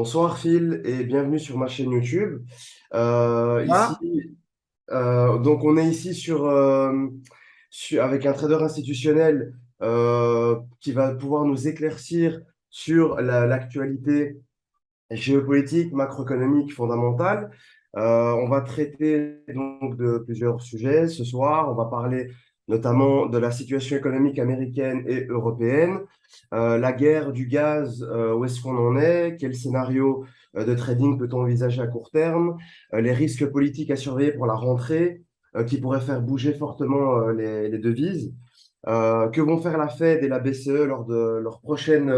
Bonsoir Phil et bienvenue sur ma chaîne YouTube. Ici, Ah, donc on est ici avec un trader institutionnel qui va pouvoir nous éclaircir sur l'actualité géopolitique, macroéconomique fondamentale. On va traiter donc de plusieurs sujets ce soir. On va parler notamment de la situation économique américaine et européenne, la guerre du gaz, où est-ce qu'on en est, quel scénario de trading peut-on envisager à court terme, les risques politiques à surveiller pour la rentrée, qui pourraient faire bouger fortement les devises. Que vont faire la Fed et la BCE lors de leur prochaine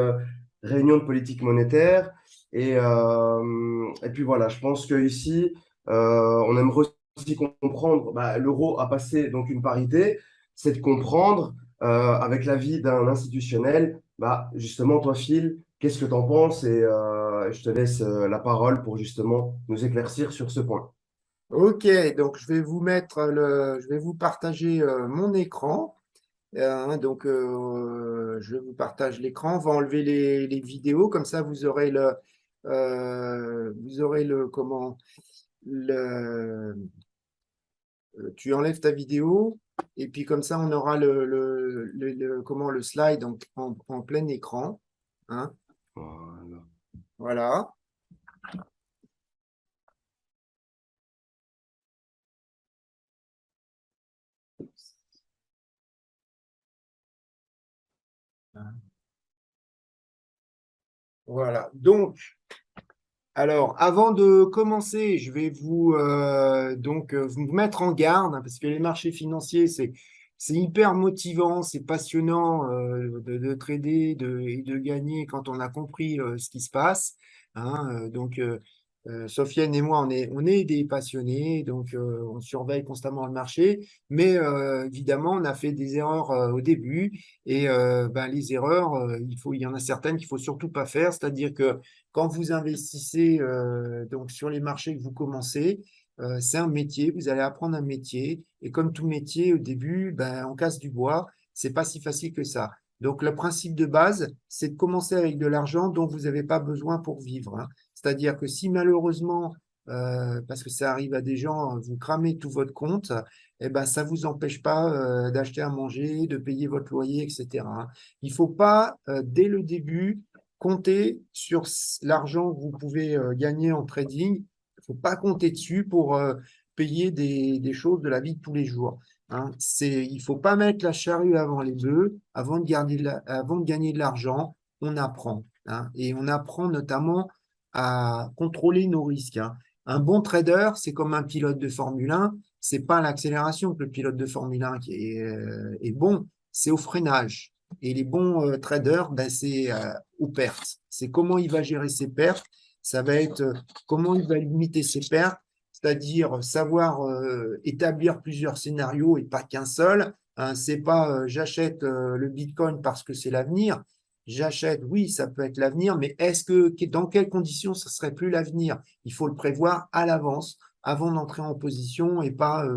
réunion de politique monétaire? Et puis voilà, je pense qu'ici, on aimerait aussi comprendre, bah, l'euro a passé donc une parité, c'est de comprendre avec l'avis d'un institutionnel, bah, justement, toi Phil, qu'est-ce que tu en penses? Je te laisse la parole pour justement nous éclaircir sur ce point. ok, donc je vais vous partager mon écran. Je vous partage l'écran. On va enlever les vidéos, comme ça vous aurez le, tu enlèves ta vidéo et puis comme ça on aura le slide en plein écran. Hein, Voilà. voilà. Voilà. Donc, alors, avant de commencer, je vais vous mettre en garde, hein, parce que les marchés financiers, c'est hyper motivant, c'est passionnant de trader et de gagner quand on a compris ce qui se passe. Sofiane et moi, on est des passionnés, donc on surveille constamment le marché, mais évidemment, on a fait des erreurs au début, et les erreurs, il y en a certaines qu'il faut surtout pas faire, c'est-à-dire que quand vous investissez donc sur les marchés que vous commencez, c'est un métier, vous allez apprendre un métier. Et comme tout métier, au début, on casse du bois. C'est pas si facile que ça. Donc, le principe de base, c'est de commencer avec de l'argent dont vous n'avez pas besoin pour vivre. Hein. C'est-à-dire que si malheureusement, parce que ça arrive à des gens, vous cramez tout votre compte, eh ben, ça ne vous empêche pas d'acheter à manger, de payer votre loyer, etc. Hein. Il ne faut pas, dès le début, compter sur l'argent que vous pouvez gagner en trading. Il ne faut pas compter dessus pour payer des choses de la vie de tous les jours. Hein. Il ne faut pas mettre la charrue avant les bœufs. Avant de gagner de l'argent, on apprend. Hein. Et on apprend notamment à contrôler nos risques. Hein. Un bon trader, c'est comme un pilote de Formule 1. C'est pas l'accélération que le pilote de Formule 1 est bon, c'est au freinage. Et les bons traders, c'est aux pertes. C'est comment il va gérer ses pertes. Ça va être comment il va limiter ses pertes, c'est-à-dire savoir établir plusieurs scénarios et pas qu'un seul. Hein, c'est pas j'achète le Bitcoin parce que c'est l'avenir. J'achète, oui, ça peut être l'avenir, mais dans quelles conditions ce serait plus l'avenir? Il faut le prévoir à l'avance, avant d'entrer en position et pas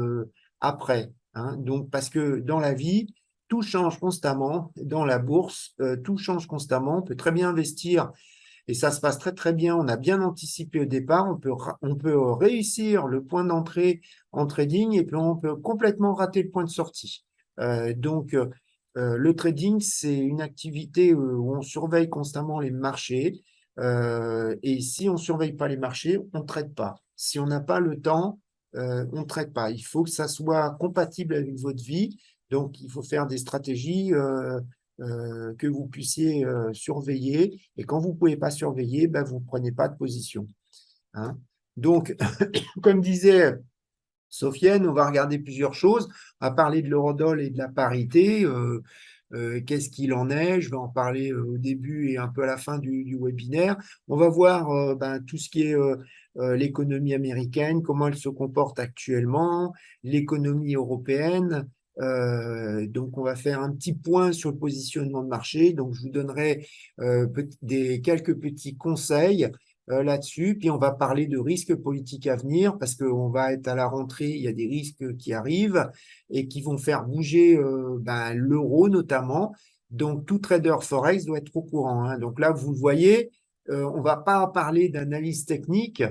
après. Hein. Donc, parce que dans la vie, tout change constamment. Dans la bourse, tout change constamment. On peut très bien investir et ça se passe très, très bien. On a bien anticipé au départ. On peut réussir le point d'entrée en trading et puis on peut complètement rater le point de sortie. Le trading, c'est une activité où on surveille constamment les marchés. Et si on ne surveille pas les marchés, on ne trade pas. Si on n'a pas le temps, on ne trade pas. Il faut que ça soit compatible avec votre vie. Donc, il faut faire des stratégies que vous puissiez surveiller. Et quand vous ne pouvez pas surveiller, vous ne prenez pas de position. Hein. Donc, comme disait Sofiane, on va regarder plusieurs choses. On va parler de l'eurodoll et de la parité. Qu'est-ce qu'il en est? Je vais en parler au début et un peu à la fin du webinaire. On va voir tout ce qui est l'économie américaine, comment elle se comporte actuellement, l'économie européenne. Donc, on va faire un petit point sur le positionnement de marché. Donc, je vous donnerai quelques petits conseils là-dessus. Puis on va parler de risques politiques à venir parce qu'on va être à la rentrée, il y a des risques qui arrivent et qui vont faire bouger l'euro notamment. Donc tout trader Forex doit être au courant. Hein. Donc là, vous le voyez, on ne va pas parler d'analyse technique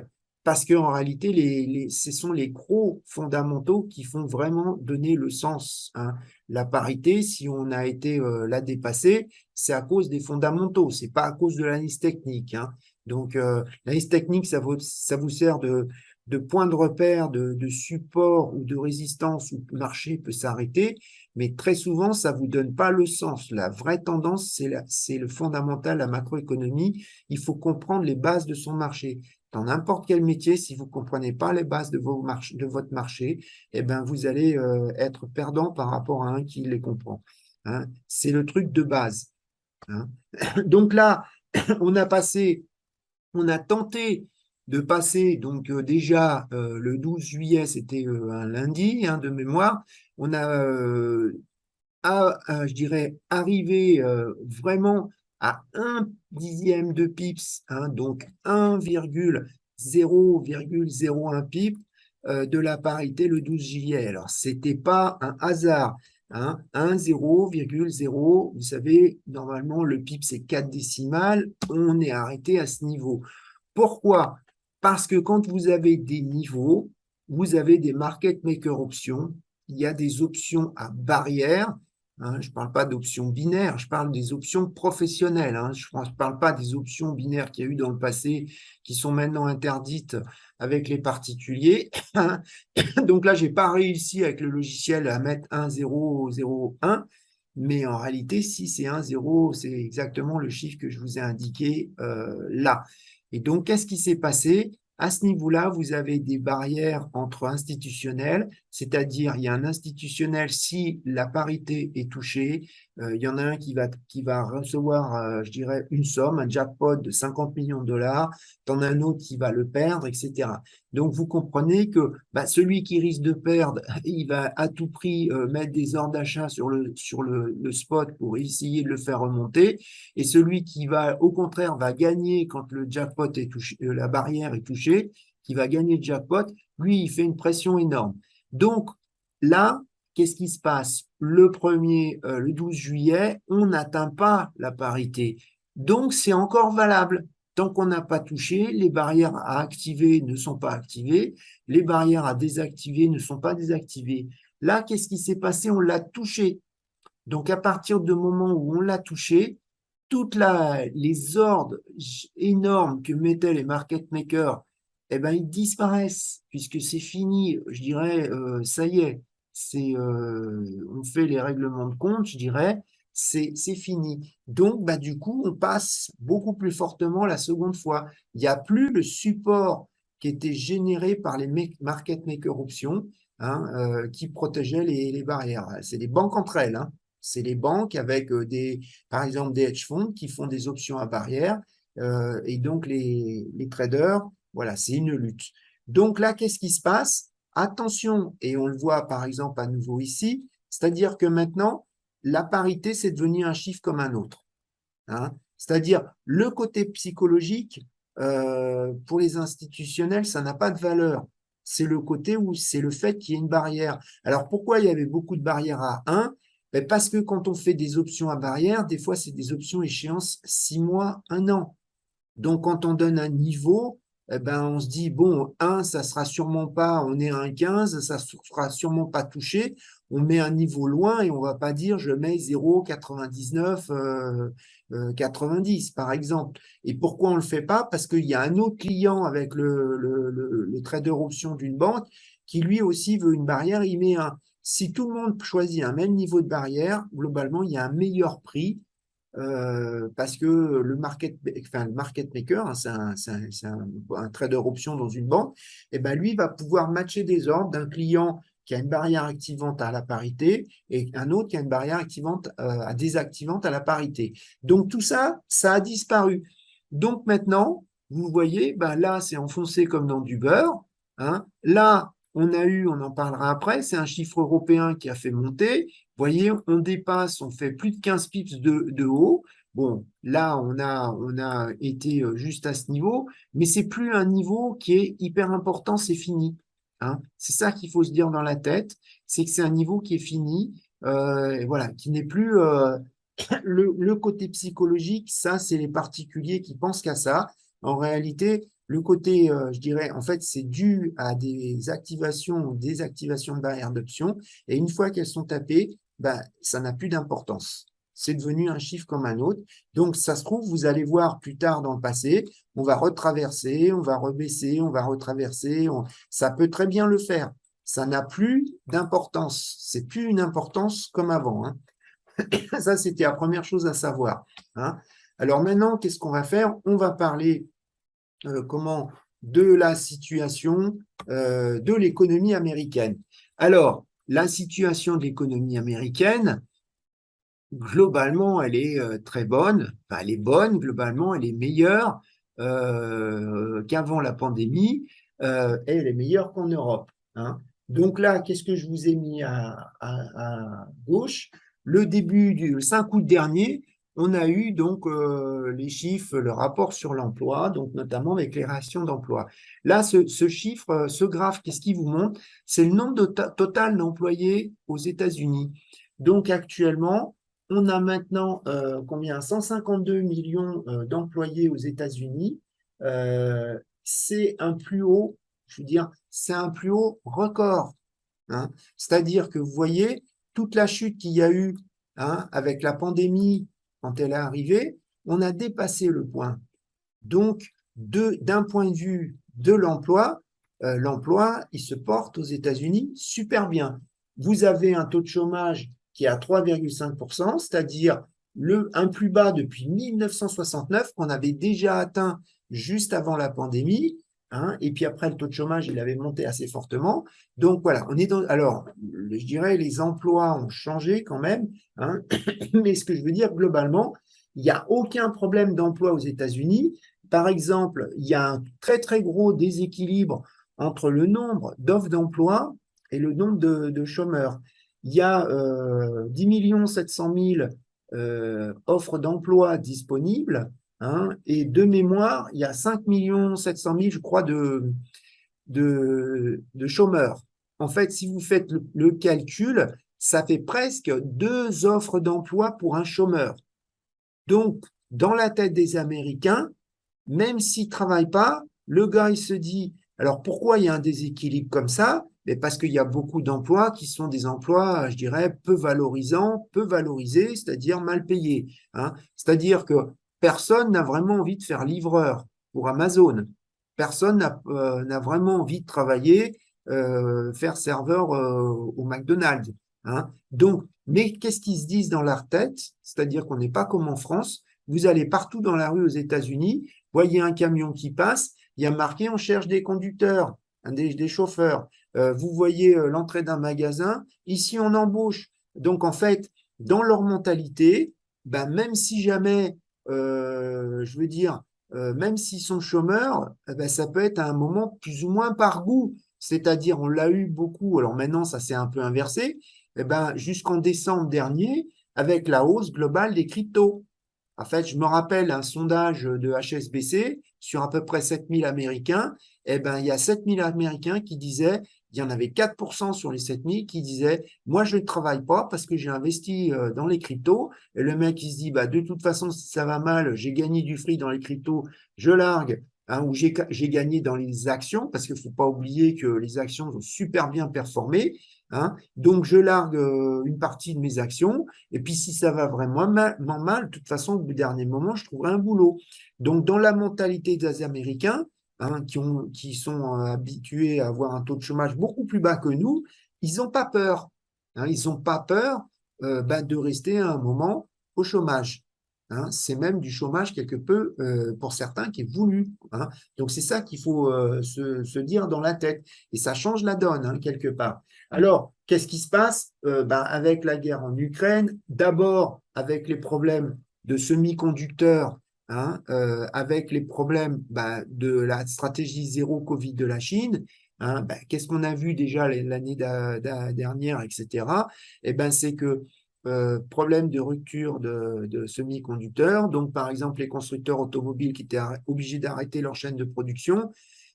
parce qu'en réalité, ce sont les crocs fondamentaux qui font vraiment donner le sens, hein. La parité, si on a été la dépasser, c'est à cause des fondamentaux, c'est pas à cause de l'analyse technique, hein. Donc, l'analyse technique, ça vous sert de point de repère, de support ou de résistance où le marché peut s'arrêter, mais très souvent, ça ne vous donne pas le sens. La vraie tendance, c'est le fondamental, la macroéconomie. Il faut comprendre les bases de son marché. Dans n'importe quel métier, si vous ne comprenez pas les bases de votre marché, eh ben, vous allez être perdant par rapport à un qui les comprend, hein. C'est le truc de base, hein. Donc là, on a passé, on a tenté de passer, donc déjà le 12 juillet, c'était un lundi, hein, de mémoire. On a je dirais, arriver vraiment à un dixième de pips, hein, donc 1,0,01 pip de la parité le 12 juillet. Alors, ce n'était pas un hasard, hein, 1,0,0, vous savez, normalement, le pip, c'est 4 décimales, on est arrêté à ce niveau. Pourquoi? Parce que quand vous avez des niveaux, vous avez des market maker options, il y a des options à barrière, hein. Je ne parle pas d'options binaires, je parle des options professionnelles, hein. Je ne parle pas des options binaires qu'il y a eu dans le passé, qui sont maintenant interdites avec les particuliers, hein. Donc là, je n'ai pas réussi avec le logiciel à mettre 1,001, mais en réalité, si c'est 1,0, c'est exactement le chiffre que je vous ai indiqué là. Et donc, qu'est-ce qui s'est passé? À ce niveau-là, vous avez des barrières entre institutionnels, c'est-à-dire il y a un institutionnel si la parité est touchée, il y en a un qui va recevoir, je dirais, une somme, un jackpot de 50 millions de dollars, t'en as un autre qui va le perdre, etc. Donc, vous comprenez que celui qui risque de perdre, il va à tout prix mettre des ordres d'achat sur le spot pour essayer de le faire remonter. Et celui qui va, au contraire, va gagner quand le jackpot est touché, la barrière est touchée, qui va gagner le jackpot, lui, il fait une pression énorme. Donc, là, qu'est-ce qui se passe? Le 12 juillet, on n'atteint pas la parité. Donc, c'est encore valable. Tant qu'on n'a pas touché, les barrières à activer ne sont pas activées, les barrières à désactiver ne sont pas désactivées. Là, qu'est-ce qui s'est passé? On l'a touché. Donc, à partir du moment où on l'a touché, les ordres énormes que mettaient les market makers, eh ben, ils disparaissent, puisque c'est fini. Je dirais, ça y est, on fait les règlements de compte, je dirais, c'est fini. Donc, du coup, on passe beaucoup plus fortement la seconde fois. Il n'y a plus le support qui était généré par les market makers options, hein, qui protégeaient les barrières. C'est les banques entre elles, hein. C'est les banques avec par exemple, des hedge funds qui font des options à barrière. Et donc, les traders, voilà, c'est une lutte. Donc là, qu'est-ce qui se passe? Attention, et on le voit par exemple à nouveau ici, c'est-à-dire que maintenant, la parité, c'est devenu un chiffre comme un autre, hein. C'est-à-dire, le côté psychologique, pour les institutionnels, ça n'a pas de valeur. C'est le côté où c'est le fait qu'il y ait une barrière. Alors, pourquoi il y avait beaucoup de barrières à 1? Parce que quand on fait des options à barrière, des fois, c'est des options échéance 6 mois, 1 an. Donc, quand on donne un niveau, eh ben, on se dit, bon, 1, ça sera sûrement pas, on est à 1,15, ça sera sûrement pas touché. On met un niveau loin et on va pas dire, je mets 0,99, 90, par exemple. Et pourquoi on le fait pas? Parce qu'il y a un autre client avec le trader option d'une banque qui lui aussi veut une barrière, il met un. Si tout le monde choisit un même niveau de barrière, globalement, il y a un meilleur prix parce que le market maker, hein, un trader option dans une banque, et ben lui va pouvoir matcher des ordres d'un client qui a une barrière activante à la parité et un autre qui a une barrière activante désactivante à la parité. Donc tout ça, ça a disparu. Donc maintenant, vous voyez, là c'est enfoncé comme dans du beurre, hein. Là, on en parlera après, c'est un chiffre européen qui a fait monter. Vous voyez, on dépasse, on fait plus de 15 pips de haut. Bon, là, on a été juste à ce niveau, mais c'est plus un niveau qui est hyper important, c'est fini, hein. C'est ça qu'il faut se dire dans la tête, c'est que c'est un niveau qui est fini, voilà, qui n'est plus Le côté psychologique, ça, c'est les particuliers qui pensent qu'à ça. En réalité, le côté, je dirais, en fait, c'est dû à des activations ou désactivations de barrières d'options. Et une fois qu'elles sont tapées, ben, ça n'a plus d'importance. C'est devenu un chiffre comme un autre. Donc, ça se trouve, vous allez voir plus tard dans le passé, on va retraverser, on va rebaisser, on va retraverser. Ça peut très bien le faire. Ça n'a plus d'importance. C'est plus une importance comme avant, hein. Ça, c'était la première chose à savoir, hein. Alors maintenant, qu'est-ce qu'on va faire? On va parler comment de la situation de l'économie américaine. Alors, la situation de l'économie américaine, globalement, elle est très bonne. Enfin, elle est bonne, globalement, elle est meilleure qu'avant la pandémie et elle est meilleure qu'en Europe, hein. Donc là, qu'est-ce que je vous ai mis à gauche? Le 5 août dernier, on a eu donc les chiffres, le rapport sur l'emploi, donc notamment avec les créations d'emplois. Là, ce chiffre, ce graphe, qu'est-ce qu'il vous montre? C'est le nombre total d'employés aux États-Unis. Donc actuellement, on a maintenant combien? 152 millions d'employés aux États-Unis. C'est un plus haut, je veux dire, c'est un plus haut record, hein. C'est-à-dire que vous voyez, toute la chute qu'il y a eu, hein, avec la pandémie, quand elle est arrivée, on a dépassé le point. Donc, d'un point de vue de l'emploi, il se porte aux États-Unis super bien. Vous avez un taux de chômage qui est à 3,5%, c'est-à-dire un plus bas depuis 1969 qu'on avait déjà atteint juste avant la pandémie, hein, et puis après, le taux de chômage, il avait monté assez fortement. Donc voilà, on est dans. Alors, je dirais, les emplois ont changé quand même, hein, mais ce que je veux dire, globalement, il n'y a aucun problème d'emploi aux États-Unis. Par exemple, il y a un très très gros déséquilibre entre le nombre d'offres d'emploi et le nombre de chômeurs. Il y a 10 700 000 offres d'emploi disponibles, hein, et de mémoire, il y a 5 700 000, je crois, de chômeurs. En fait, si vous faites le calcul, ça fait presque 2 offres d'emploi pour un chômeur. Donc, dans la tête des Américains, même s'il ne travaille pas, le gars, il se dit, alors pourquoi il y a un déséquilibre comme ça? Mais parce qu'il y a beaucoup d'emplois qui sont des emplois, je dirais, peu valorisants, peu valorisés, c'est-à-dire mal payés, hein. C'est-à-dire que personne n'a vraiment envie de faire livreur pour Amazon. Personne n'a vraiment envie de travailler, faire serveur au McDonald's, hein. Donc, mais qu'est-ce qu'ils se disent dans leur tête? C'est-à-dire qu'on n'est pas comme en France. Vous allez partout dans la rue aux États-Unis, voyez un camion qui passe, il y a marqué on cherche des conducteurs, hein, des chauffeurs. Vous voyez l'entrée d'un magasin, ici on embauche. Donc en fait, dans leur mentalité, ben, même si jamais, je veux dire, même s'ils sont chômeurs, ben, ça peut être à un moment plus ou moins par goût. C'est-à-dire, on l'a eu beaucoup, alors maintenant ça s'est un peu inversé, eh ben, jusqu'en décembre dernier, avec la hausse globale des cryptos. En fait, je me rappelle un sondage de HSBC sur à peu près 7000 Américains. Eh ben, il y a 7000 Américains qui disaient, il y en avait 4% sur les 7000 qui disaient, moi, je ne travaille pas parce que j'ai investi dans les cryptos. Et le mec, il se dit, bah, de toute façon, si ça va mal, j'ai gagné du fric dans les cryptos, je largue, hein, ou j'ai gagné dans les actions parce qu'il ne faut pas oublier que les actions ont super bien performé, hein. Donc, je largue une partie de mes actions. Et puis, si ça va vraiment mal, de toute façon, au dernier moment, je trouverai un boulot. Donc, dans la mentalité des Américains, hein, qui sont habitués à avoir un taux de chômage beaucoup plus bas que nous, ils n'ont pas peur, hein. Ils n'ont pas peur bah, de rester un moment au chômage, hein. C'est même du chômage quelque peu, pour certains, qui est voulu, hein. Donc, c'est ça qu'il faut se dire dans la tête. Et ça change la donne, hein, quelque part. Alors, qu'est-ce qui se passe ben, avec la guerre en Ukraine? D'abord, avec les problèmes de semi-conducteurs, hein, avec les problèmes ben, de la stratégie zéro Covid de la Chine, hein, ben, qu'est-ce qu'on a vu déjà l'année dernière, etc. Eh ben, c'est que problème de rupture de semi-conducteurs, donc par exemple les constructeurs automobiles qui étaient obligés d'arrêter leur chaîne de production,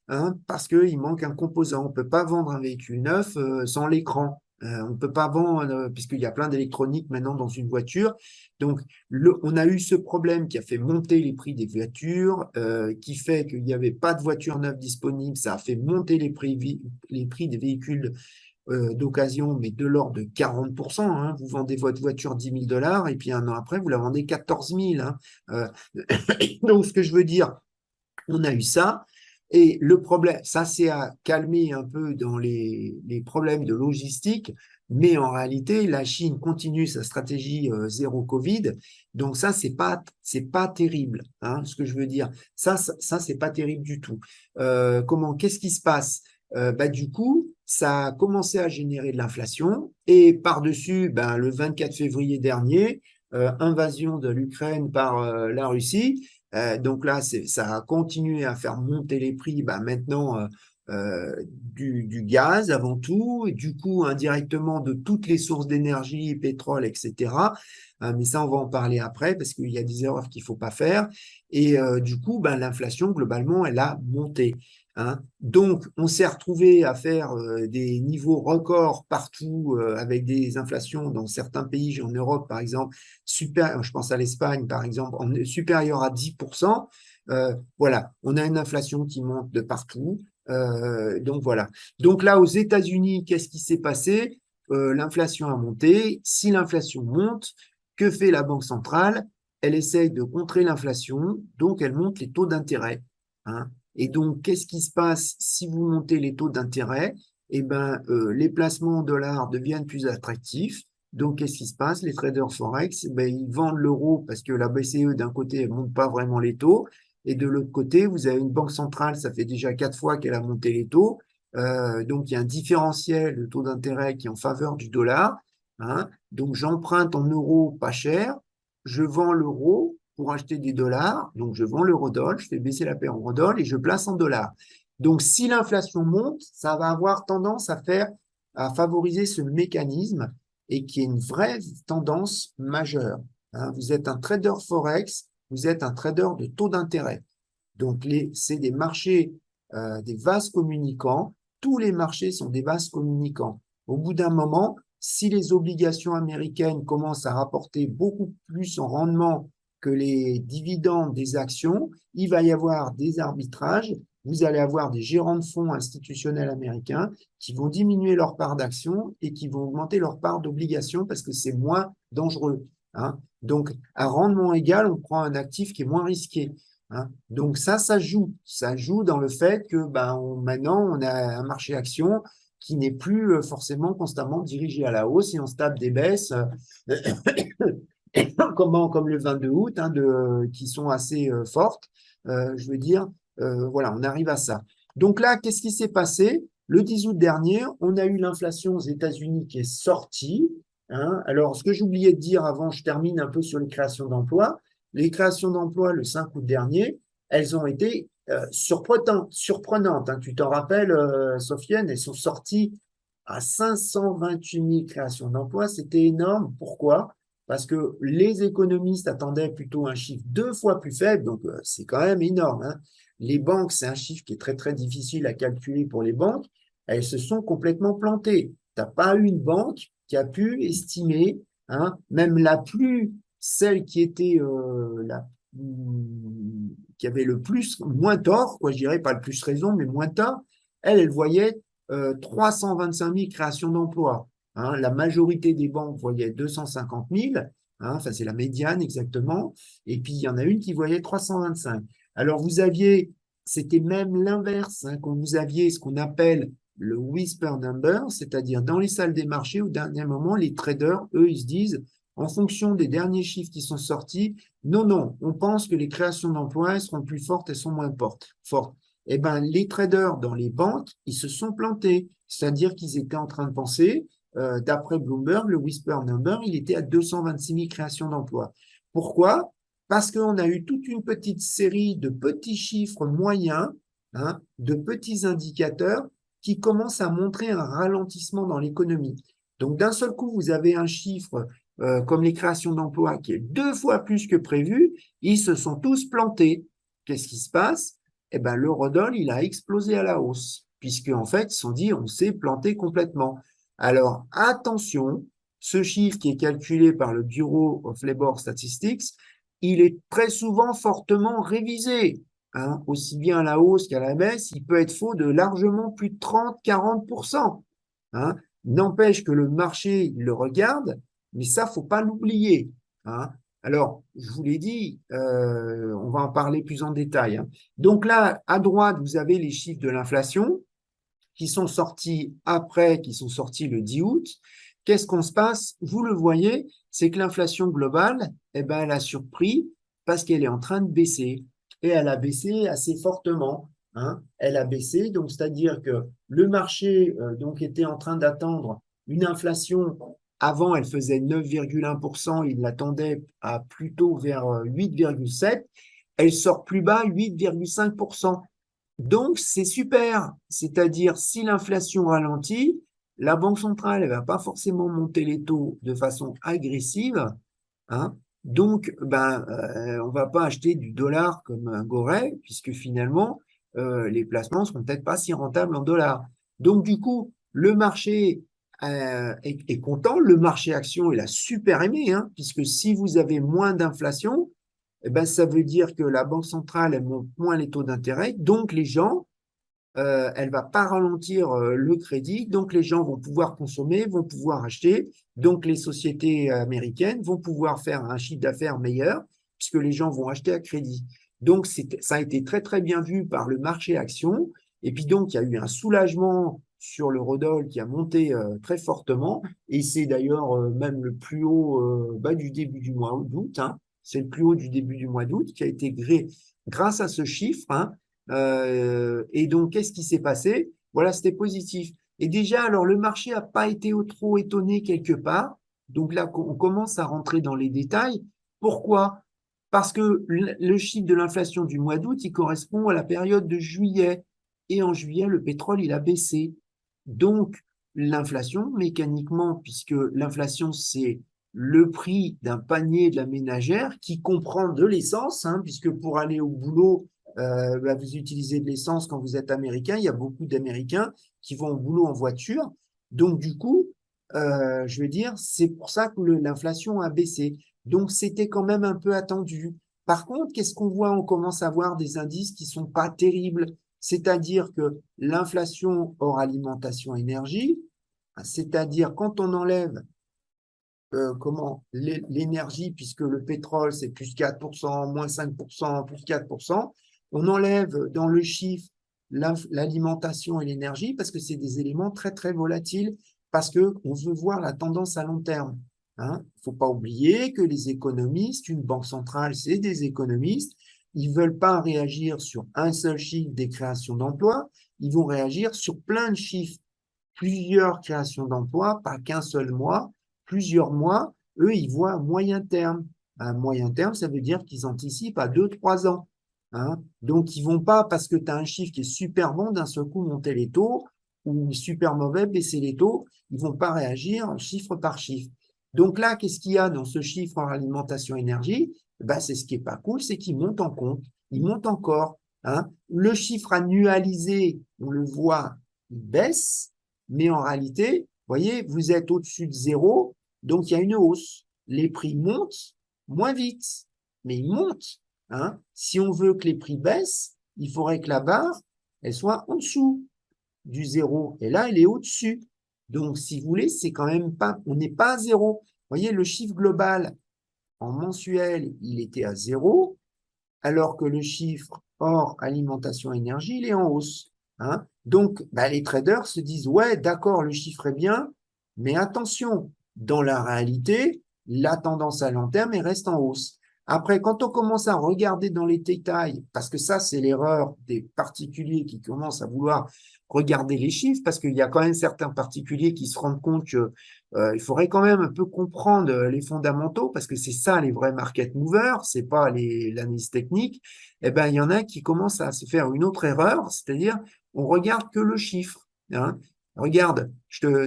hein, parce qu'il manque un composant. On ne peut pas vendre un véhicule neuf sans l'écran, On ne peut pas vendre, puisqu'il y a plein d'électronique maintenant dans une voiture. Donc, on a eu ce problème qui a fait monter les prix des voitures, qui fait qu'il n'y avait pas de voitures neuves disponibles. Ça a fait monter les prix des véhicules d'occasion, mais de l'ordre de 40%. Hein. Vous vendez votre voiture 10 000 dollars et puis un an après, vous la vendez 14 000. Hein. Donc, ce que je veux dire, on a eu ça. Et le problème, ça s'est calmé un peu dans les problèmes de logistique, mais en réalité, la Chine continue sa stratégie zéro Covid. Donc ça, c'est pas terrible, hein, ce que je veux dire. Ça c'est pas terrible du tout. Qu'est-ce qui se passe? Du coup, ça a commencé à générer de l'inflation et par-dessus, le 24 février dernier, invasion de l'Ukraine par la Russie. Donc là, ça a continué à faire monter les prix, maintenant du gaz avant tout, et du coup indirectement de toutes les sources d'énergie, pétrole, etc. Mais ça, on va en parler après parce qu'il y a des erreurs qu'il ne faut pas faire. Et du coup, l'inflation, globalement, elle a monté. Hein. Donc, on s'est retrouvé à faire des niveaux records partout avec des inflations dans certains pays en Europe, par exemple, je pense à l'Espagne, par exemple, supérieure à 10%. Voilà, on a une inflation qui monte de partout. Donc, voilà. Donc là, aux États-Unis, qu'est-ce qui s'est passé? L'inflation a monté. Si l'inflation monte, que fait la Banque centrale? Elle essaye de contrer l'inflation, donc elle monte les taux d'intérêt. Hein. Et donc, qu'est-ce qui se passe si vous montez les taux d'intérêt? Les placements en dollars deviennent plus attractifs. Donc, qu'est-ce qui se passe? Les traders Forex, ils vendent l'euro parce que la BCE, d'un côté, elle ne monte pas vraiment les taux. Et de l'autre côté, vous avez une banque centrale, ça fait déjà 4 fois qu'elle a monté les taux. Donc, il y a un différentiel de taux d'intérêt qui est en faveur du dollar. Hein. Donc, j'emprunte en euros pas cher, je vends l'euro pour acheter des dollars. Donc, je vends l'eurodoll, je fais baisser la paire en eurodoll et je place en dollars. Donc, si l'inflation monte, ça va avoir tendance à favoriser ce mécanisme et qui est une vraie tendance majeure. Hein. Vous êtes un trader Forex, vous êtes un trader de taux d'intérêt. Donc, c'est des marchés, des vases communicants. Tous les marchés sont des vases communicants. Au bout d'un moment, si les obligations américaines commencent à rapporter beaucoup plus en rendement que les dividendes des actions, il va y avoir des arbitrages. Vous allez avoir des gérants de fonds institutionnels américains qui vont diminuer leur part d'actions et qui vont augmenter leur part d'obligations parce que c'est moins dangereux. Hein. Donc, à rendement égal, on prend un actif qui est moins risqué. Hein. Donc ça joue. Ça joue dans le fait que maintenant, on a un marché action qui n'est plus forcément constamment dirigé à la hausse et on se tape des baisses comme le 22 août qui sont assez fortes. Je veux dire, voilà, on arrive à ça. Donc là, qu'est-ce qui s'est passé? Le 10 août dernier, on a eu l'inflation aux États-Unis qui est sortie. Hein. Alors, ce que j'oubliais de dire avant, je termine un peu sur les créations d'emplois. Les créations d'emplois le 5 août dernier, elles ont été surprenantes. Hein. Tu t'en rappelles, Sofiane, elles sont sorties à 528 000 créations d'emplois. C'était énorme. Pourquoi? Parce que les économistes attendaient plutôt un chiffre 2 fois plus faible, donc c'est quand même énorme. Hein. Les banques, c'est un chiffre qui est très très difficile à calculer pour les banques. Elles se sont complètement plantées. Tu n'as pas eu une banque qui a pu estimer, hein, même celle qui était qui avait moins tort, quoi, je dirais pas le plus raison, mais moins tort, elle voyait 325 000 créations d'emplois. Hein. La majorité des banques voyaient 250 000, hein, enfin c'est la médiane exactement, et puis il y en a une qui voyait 325. Alors c'était même l'inverse, hein, quand vous aviez ce qu'on appelle le whisper number, c'est-à-dire dans les salles des marchés, au dernier moment, les traders, eux, ils se disent, en fonction des derniers chiffres qui sont sortis, non, on pense que les créations d'emplois seront plus fortes, elles sont moins fortes. Eh ben, les traders dans les banques, ils se sont plantés. C'est-à-dire qu'ils étaient en train de penser, d'après Bloomberg, le whisper number, il était à 226 000 créations d'emplois. Pourquoi? Parce qu'on a eu toute une petite série de petits chiffres moyens, hein, de petits indicateurs qui commencent à montrer un ralentissement dans l'économie. Donc, d'un seul coup, vous avez un chiffre comme les créations d'emplois qui est 2 fois plus que prévu. Ils se sont tous plantés. Qu'est-ce qui se passe? Eh ben, l'eurodoll, il a explosé à la hausse, puisque en fait, ils se sont dit, on s'est planté complètement. Alors, attention, ce chiffre qui est calculé par le Bureau of Labor Statistics, il est très souvent fortement révisé, hein, aussi bien à la hausse qu'à la baisse. Il peut être faux de largement plus de 30-40%. Hein. N'empêche que le marché il le regarde, mais ça, faut pas l'oublier. Hein. Alors, je vous l'ai dit, on va en parler plus en détail. Hein. Donc là, à droite, vous avez les chiffres de l'inflation qui sont sortis après, qui sont sortis le 10 août. Qu'est-ce qu'on se passe? Vous le voyez, c'est que l'inflation globale, eh ben, elle a surpris parce qu'elle est en train de baisser. Et elle a baissé assez fortement. Hein. Elle a baissé, donc c'est-à-dire que le marché donc était en train d'attendre une inflation. Avant, elle faisait 9,1%, il l'attendait à plutôt vers 8,7%. Elle sort plus bas, 8,5%. Donc, c'est super. C'est-à-dire, si l'inflation ralentit, la Banque centrale ne va pas forcément monter les taux de façon agressive. Hein. Donc, on ne va pas acheter du dollar comme un goret, puisque finalement, les placements ne seront peut-être pas si rentables en dollars. Donc, du coup, le marché est content. Le marché action, il a super aimé, hein, puisque si vous avez moins d'inflation, eh ben, ça veut dire que la Banque centrale, elle monte moins les taux d'intérêt. Donc, les gens, elle va pas ralentir le crédit. Donc, les gens vont pouvoir consommer, vont pouvoir acheter. Donc, les sociétés américaines vont pouvoir faire un chiffre d'affaires meilleur puisque les gens vont acheter à crédit. Donc, ça a été très, très bien vu par le marché action. Et puis, donc, il y a eu un soulagement sur l'eurodoll qui a monté très fortement. Et c'est d'ailleurs même le plus haut du début du mois d'août. Hein. C'est le plus haut du début du mois d'août qui a été grâce à ce chiffre. Hein, et donc, qu'est-ce qui s'est passé? Voilà, c'était positif. Et déjà, alors, le marché n'a pas été trop étonné quelque part. Donc là, on commence à rentrer dans les détails. Pourquoi? Parce que le chiffre de l'inflation du mois d'août, il correspond à la période de juillet. Et en juillet, le pétrole, il a baissé. Donc, l'inflation, mécaniquement, puisque l'inflation, c'est le prix d'un panier de la ménagère qui comprend de l'essence, hein, puisque pour aller au boulot, vous utilisez de l'essence quand vous êtes américain. Il y a beaucoup d'Américains qui vont au boulot en voiture. Donc, du coup, je veux dire, c'est pour ça que l'inflation a baissé. Donc, c'était quand même un peu attendu. Par contre, qu'est-ce qu'on voit? On commence à voir des indices qui sont pas terribles. C'est-à-dire que l'inflation hors alimentation énergie, c'est-à-dire quand on enlève l'énergie, puisque le pétrole, c'est plus 4%, moins 5%, plus 4%, on enlève dans le chiffre l'alimentation et l'énergie parce que c'est des éléments très, très volatiles, parce qu'on veut voir la tendance à long terme. Hein. Il ne faut pas oublier que les économistes, une banque centrale, c'est des économistes, ils ne veulent pas réagir sur un seul chiffre des créations d'emplois, ils vont réagir sur plein de chiffres, plusieurs créations d'emplois, pas qu'un seul mois, plusieurs mois, eux, ils voient à moyen terme. À moyen terme, ça veut dire qu'ils anticipent à 2-3 ans. Hein. Donc, ils vont pas, parce que tu as un chiffre qui est super bon, d'un seul coup monter les taux, ou super mauvais, baisser les taux. Ils vont pas réagir chiffre par chiffre. Donc là, qu'est-ce qu'il y a dans ce chiffre en alimentation énergie? Ben, c'est ce qui est pas cool, c'est qu'il monte en compte. Il monte encore. Hein. Le chiffre annualisé, on le voit, il baisse, mais en réalité, vous voyez, vous êtes au-dessus de zéro, donc il y a une hausse. Les prix montent moins vite, mais ils montent. Hein. Si on veut que les prix baissent, il faudrait que la barre, elle soit en dessous du zéro. Et là, elle est au-dessus. Donc, si vous voulez, c'est quand même pas, on n'est pas à zéro. Vous voyez, le chiffre global en mensuel, il était à zéro, alors que le chiffre hors alimentation énergie, il est en hausse. Hein. Donc, les traders se disent, ouais, d'accord, le chiffre est bien, mais attention, dans la réalité, la tendance à long terme, elle reste en hausse. Après, quand on commence à regarder dans les détails, parce que ça, c'est l'erreur des particuliers qui commencent à vouloir regarder les chiffres, parce qu'il y a quand même certains particuliers qui se rendent compte que il faudrait quand même un peu comprendre les fondamentaux, parce que c'est ça les vrais market movers, c'est pas l'analyse technique. Eh ben, il y en a qui commencent à se faire une autre erreur, c'est-à-dire on regarde que le chiffre. Hein. Regarde,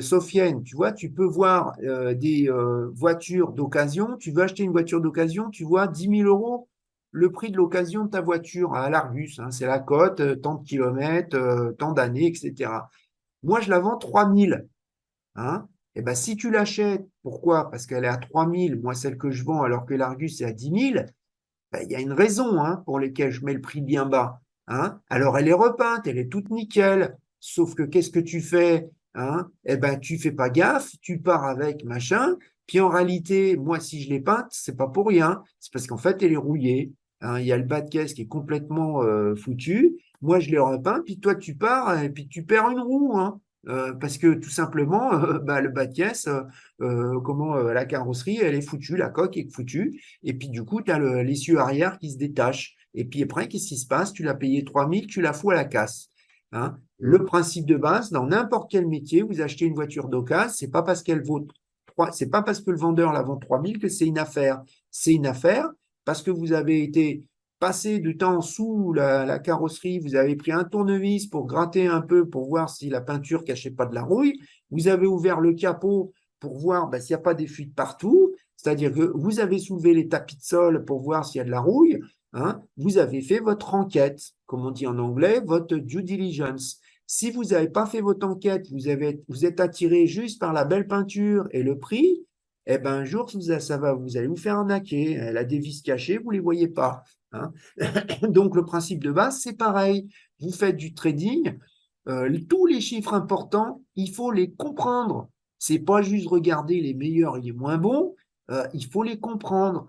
Sofiane, tu vois, tu peux voir des voitures d'occasion. Tu veux acheter une voiture d'occasion, tu vois 10 000 euros le prix de l'occasion de ta voiture à l'Argus. Hein, c'est la cote, tant de kilomètres, tant d'années, etc. Moi, je la vends 3 000. hein, et ben, si tu l'achètes, pourquoi? Parce qu'elle est à 3 000, moi celle que je vends alors que l'Argus est à 10 000, ben, il y a une raison hein, pour laquelle je mets le prix bien bas. Hein. Alors elle est repeinte, elle est toute nickel, sauf que qu'est-ce que tu fais? Hein? Eh ben, tu fais pas gaffe, tu pars avec machin, puis en réalité, moi si je l'ai peinte, c'est pas pour rien, c'est parce qu'en fait elle est rouillée. Hein. Il y a le bas de caisse qui est complètement foutu. Moi je l'ai repeint, puis toi tu pars et puis tu perds une roue. Hein. Parce que tout simplement, bah, le bas de caisse, la carrosserie, elle est foutue, la coque est foutue. Et puis, du coup, tu as l'essieu arrière qui se détache. Et puis après, qu'est-ce qui se passe? Tu l'as payé 3 000, tu la fous à la casse. Hein. Le Mm. principe de base, dans n'importe quel métier, vous achetez une voiture d'occasion, c'est pas parce que le vendeur la vend 3 000 que c'est une affaire. C'est une affaire parce que vous avez été passé du temps sous la carrosserie, vous avez pris un tournevis pour gratter un peu, pour voir si la peinture cachait pas de la rouille, vous avez ouvert le capot pour voir s'il n'y a pas des fuites partout, c'est-à-dire que vous avez soulevé les tapis de sol pour voir s'il y a de la rouille, hein, vous avez fait votre enquête, comme on dit en anglais, votre due diligence. Si vous n'avez pas fait votre enquête, vous êtes attiré juste par la belle peinture et le prix, eh ben un jour, vous allez vous faire arnaquer. Elle a des vis cachées, vous ne les voyez pas. Hein. Donc, le principe de base, c'est pareil. Vous faites du trading, tous les chiffres importants, il faut les comprendre. C'est pas juste regarder les meilleurs et les moins bons, il faut les comprendre.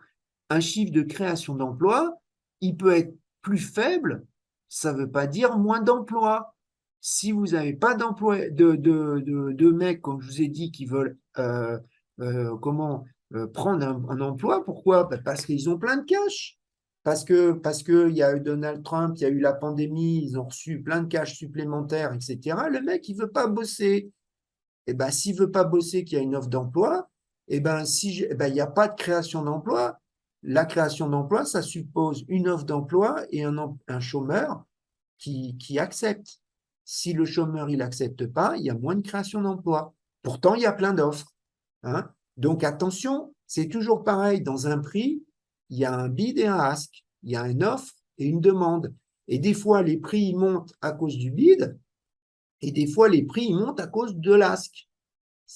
Un chiffre de création d'emplois, il peut être plus faible, ça ne veut pas dire moins d'emplois. Si vous n'avez pas d'emploi, de mecs, comme je vous ai dit, qui veulent prendre un emploi, pourquoi? Ben, parce qu'ils ont plein de cash. Parce que il y a eu Donald Trump, il y a eu la pandémie, ils ont reçu plein de cash supplémentaires, etc. Le mec, il veut pas bosser. Et ben, s'il veut pas bosser, qu'il y a une offre d'emploi, et ben, il n'y a pas de création d'emploi. La création d'emploi, ça suppose une offre d'emploi et un chômeur qui accepte. Si le chômeur, il accepte pas, il y a moins de création d'emploi. Pourtant, il y a plein d'offres. Hein. Donc, attention, c'est toujours pareil. Dans un prix, il y a un bid et un ask. Il y a une offre et une demande. Et des fois, les prix ils montent à cause du bid et des fois, les prix ils montent à cause de l'ask.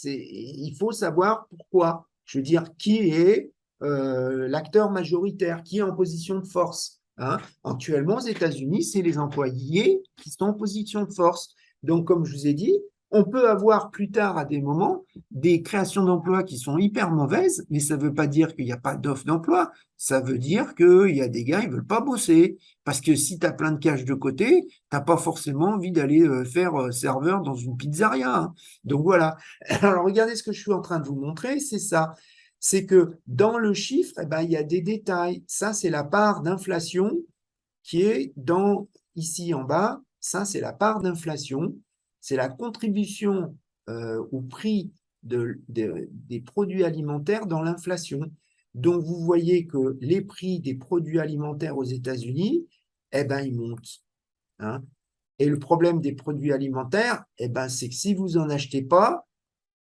Il faut savoir pourquoi. Je veux dire, qui est l'acteur majoritaire, qui est en position de force. Hein. Actuellement, aux États-Unis, c'est les employés qui sont en position de force. Donc, comme je vous ai dit, on peut avoir plus tard, à des moments, des créations d'emplois qui sont hyper mauvaises, mais ça ne veut pas dire qu'il n'y a pas d'offre d'emploi. Ça veut dire qu'il y a des gars, ils ne veulent pas bosser. Parce que si tu as plein de cash de côté, tu n'as pas forcément envie d'aller faire serveur dans une pizzeria. Hein. Donc voilà. Alors, regardez ce que je suis en train de vous montrer, c'est ça. C'est que dans le chiffre, eh ben, il y a des détails. Ça, c'est la part d'inflation qui est ici en bas. Ça, c'est la part d'inflation. C'est la contribution au prix des produits alimentaires dans l'inflation. Donc, vous voyez que les prix des produits alimentaires aux États-Unis, eh ben, ils montent. Hein. Et le problème des produits alimentaires, eh ben, c'est que si vous n'en achetez pas,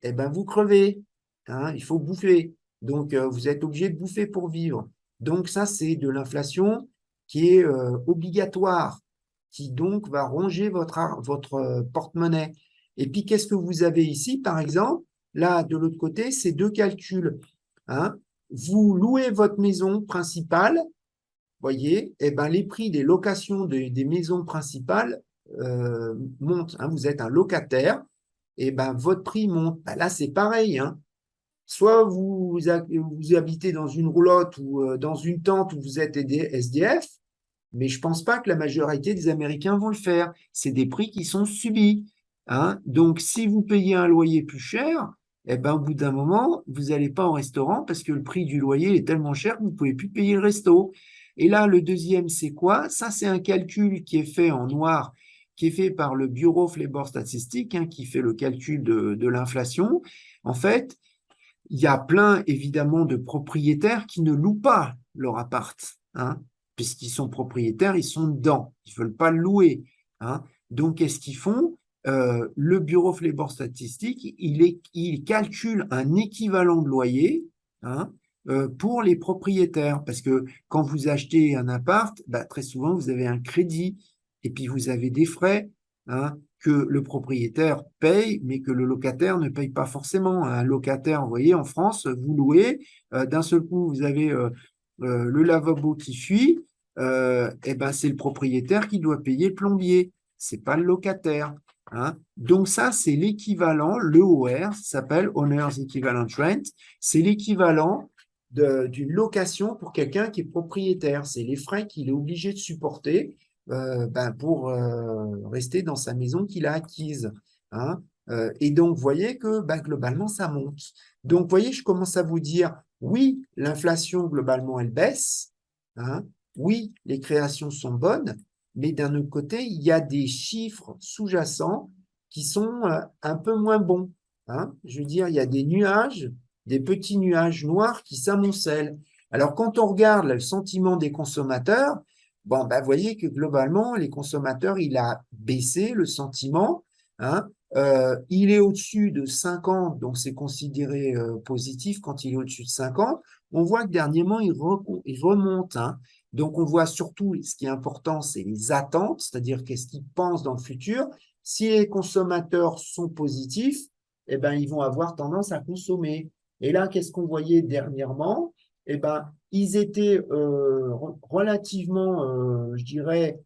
eh ben, vous crevez. Hein, il faut bouffer. Donc, vous êtes obligé de bouffer pour vivre. Donc, ça, c'est de l'inflation qui est obligatoire, qui donc va ronger votre porte-monnaie. Et puis, qu'est-ce que vous avez ici, par exemple? Là, de l'autre côté, c'est deux calculs. Hein. Vous louez votre maison principale, voyez, eh ben, les prix des locations des maisons principales montent. Hein. Vous êtes un locataire, et ben, votre prix monte. Ben, là, c'est pareil. Hein. Soit vous habitez dans une roulotte ou dans une tente où vous êtes SDF, mais je ne pense pas que la majorité des Américains vont le faire. C'est des prix qui sont subis. Hein. Donc, si vous payez un loyer plus cher, eh ben, au bout d'un moment, vous n'allez pas au restaurant parce que le prix du loyer est tellement cher que vous ne pouvez plus payer le resto. Et là, le deuxième, c'est quoi? Ça, c'est un calcul qui est fait en noir, qui est fait par le Bureau of Labor Statistics, hein, qui fait le calcul de l'inflation. En fait, il y a plein, évidemment, de propriétaires qui ne louent pas leur appart. Hein, puisqu'ils sont propriétaires, ils sont dedans. Ils ne veulent pas le louer. Hein. Donc, qu'est-ce qu'ils font? Le Bureau of Labor Statistics, il calcule un équivalent de loyer, hein, pour les propriétaires. Parce que quand vous achetez un appart, bah, très souvent, vous avez un crédit et puis vous avez des frais. Hein. que le propriétaire paye, mais que le locataire ne paye pas forcément. Un locataire, vous voyez, en France, vous louez, d'un seul coup, vous avez le lavabo qui fuit, et ben c'est le propriétaire qui doit payer le plombier, c'est pas le locataire. Hein. Donc ça, c'est l'équivalent, l'EOR, ça s'appelle Owner's Equivalent Rent, c'est l'équivalent d'une location pour quelqu'un qui est propriétaire. C'est les frais qu'il est obligé de supporter pour rester dans sa maison qu'il a acquise. Hein. Et donc, vous voyez que globalement, ça monte. Donc, vous voyez, je commence à vous dire, oui, l'inflation, globalement, elle baisse. Hein. Oui, les créations sont bonnes, mais d'un autre côté, il y a des chiffres sous-jacents qui sont un peu moins bons. Hein. Je veux dire, il y a des petits nuages noirs qui s'amoncellent. Alors, quand on regarde le sentiment des consommateurs, bon, vous voyez que globalement, les consommateurs, il a baissé le sentiment. Hein. Il est au-dessus de 50, donc c'est considéré positif quand il est au-dessus de 50. On voit que dernièrement, il remonte. Hein. Donc, on voit surtout, ce qui est important, c'est les attentes, c'est-à-dire qu'est-ce qu'ils pensent dans le futur. Si les consommateurs sont positifs, eh ben, ils vont avoir tendance à consommer. Et là, qu'est-ce qu'on voyait dernièrement? Eh ben, ils étaient relativement, je dirais,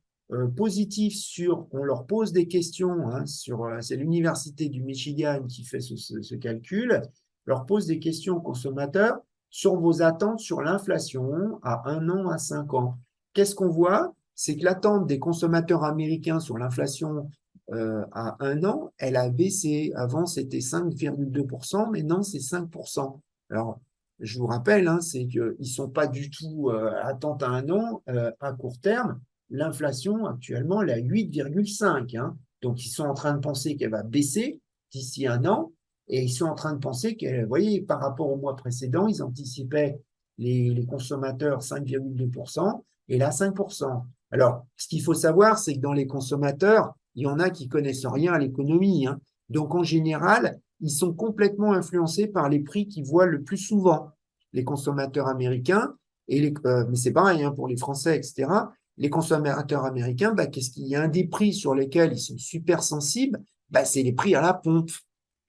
positifs sur, on leur pose des questions, hein, c'est l'Université du Michigan qui fait ce calcul, leur pose des questions aux consommateurs sur vos attentes sur l'inflation à 1 an, à 5 ans. Qu'est-ce qu'on voit? C'est que l'attente des consommateurs américains sur l'inflation à 1 an, elle a baissé. Avant, c'était 5,2%, maintenant, c'est 5%. Alors, je vous rappelle, hein, c'est qu'ils ne sont pas du tout attentes à 1 an. À court terme, l'inflation, actuellement, elle est à 8,5. Hein. Donc, ils sont en train de penser qu'elle va baisser d'ici 1 an. Et ils sont en train de penser que, vous voyez, par rapport au mois précédent, ils anticipaient les consommateurs 5,2% et là 5%. Alors, ce qu'il faut savoir, c'est que dans les consommateurs, il y en a qui connaissent rien à l'économie. Hein. Donc, en général, ils sont complètement influencés par les prix qu'ils voient le plus souvent, les consommateurs américains, mais c'est pareil hein, pour les Français, etc. Les consommateurs américains, qu'est-ce qu'il y a un des prix sur lesquels ils sont super sensibles, c'est les prix à la pompe,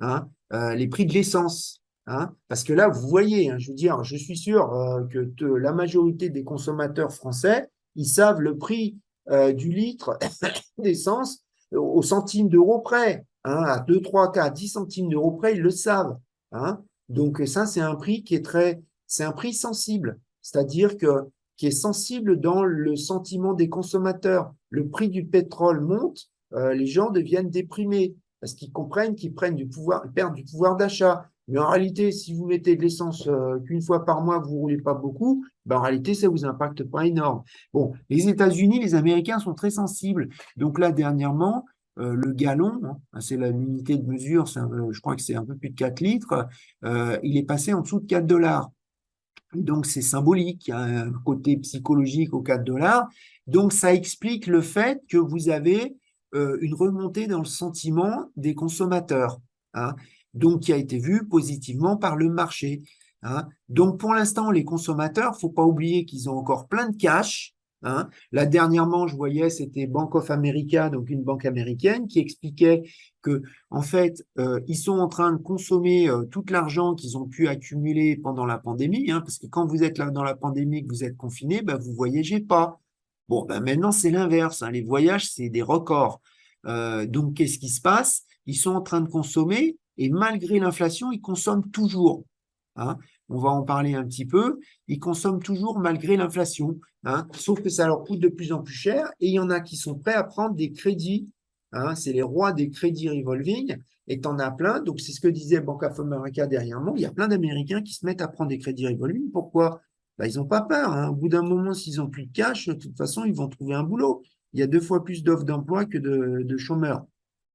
hein, les prix de l'essence. Hein, parce que là, vous voyez, hein, je veux dire, je suis sûr que la majorité des consommateurs français, ils savent le prix du litre d'essence au centime d'euro près. Hein, à 2, 3, 4, 10 centimes d'euros près, ils le savent. Hein. Donc ça, c'est un prix c'est un prix sensible, c'est-à-dire qui est sensible dans le sentiment des consommateurs. Le prix du pétrole monte, les gens deviennent déprimés parce qu'ils comprennent qu'ils ils perdent du pouvoir d'achat. Mais en réalité, si vous mettez de l'essence qu'une fois par mois, que vous ne roulez pas beaucoup, en réalité, ça ne vous impacte pas énorme. Bon, les États-Unis, les Américains sont très sensibles. Donc là, dernièrement, le gallon, hein, c'est l'unité de mesure, je crois que c'est un peu plus de 4 litres, il est passé en dessous de 4 dollars. Donc c'est symbolique, il y a un côté psychologique aux 4 dollars. Donc ça explique le fait que vous avez une remontée dans le sentiment des consommateurs, hein, donc qui a été vue positivement par le marché. Hein. Donc pour l'instant, les consommateurs, faut pas oublier qu'ils ont encore plein de cash. Hein. Là, dernièrement, je voyais, c'était Bank of America, donc une banque américaine, qui expliquait que en fait, ils sont en train de consommer tout l'argent qu'ils ont pu accumuler pendant la pandémie, hein, parce que quand vous êtes là dans la pandémie, que vous êtes confiné, vous voyagez pas. Bon, maintenant, c'est l'inverse. Hein, les voyages, c'est des records. Donc, qu'est-ce qui se passe? Ils sont en train de consommer et malgré l'inflation, ils consomment toujours. Hein. On va en parler un petit peu. Ils consomment toujours malgré l'inflation. Hein. Sauf que ça leur coûte de plus en plus cher et il y en a qui sont prêts à prendre des crédits. Hein. C'est les rois des crédits revolving et tu en as plein. Donc, c'est ce que disait Bank of America dernièrement. Il y a plein d'Américains qui se mettent à prendre des crédits revolving. Pourquoi? Ils n'ont pas peur. Hein. Au bout d'un moment, s'ils n'ont plus de cash, de toute façon, ils vont trouver un boulot. Il y a 2 fois plus d'offres d'emploi que de chômeurs.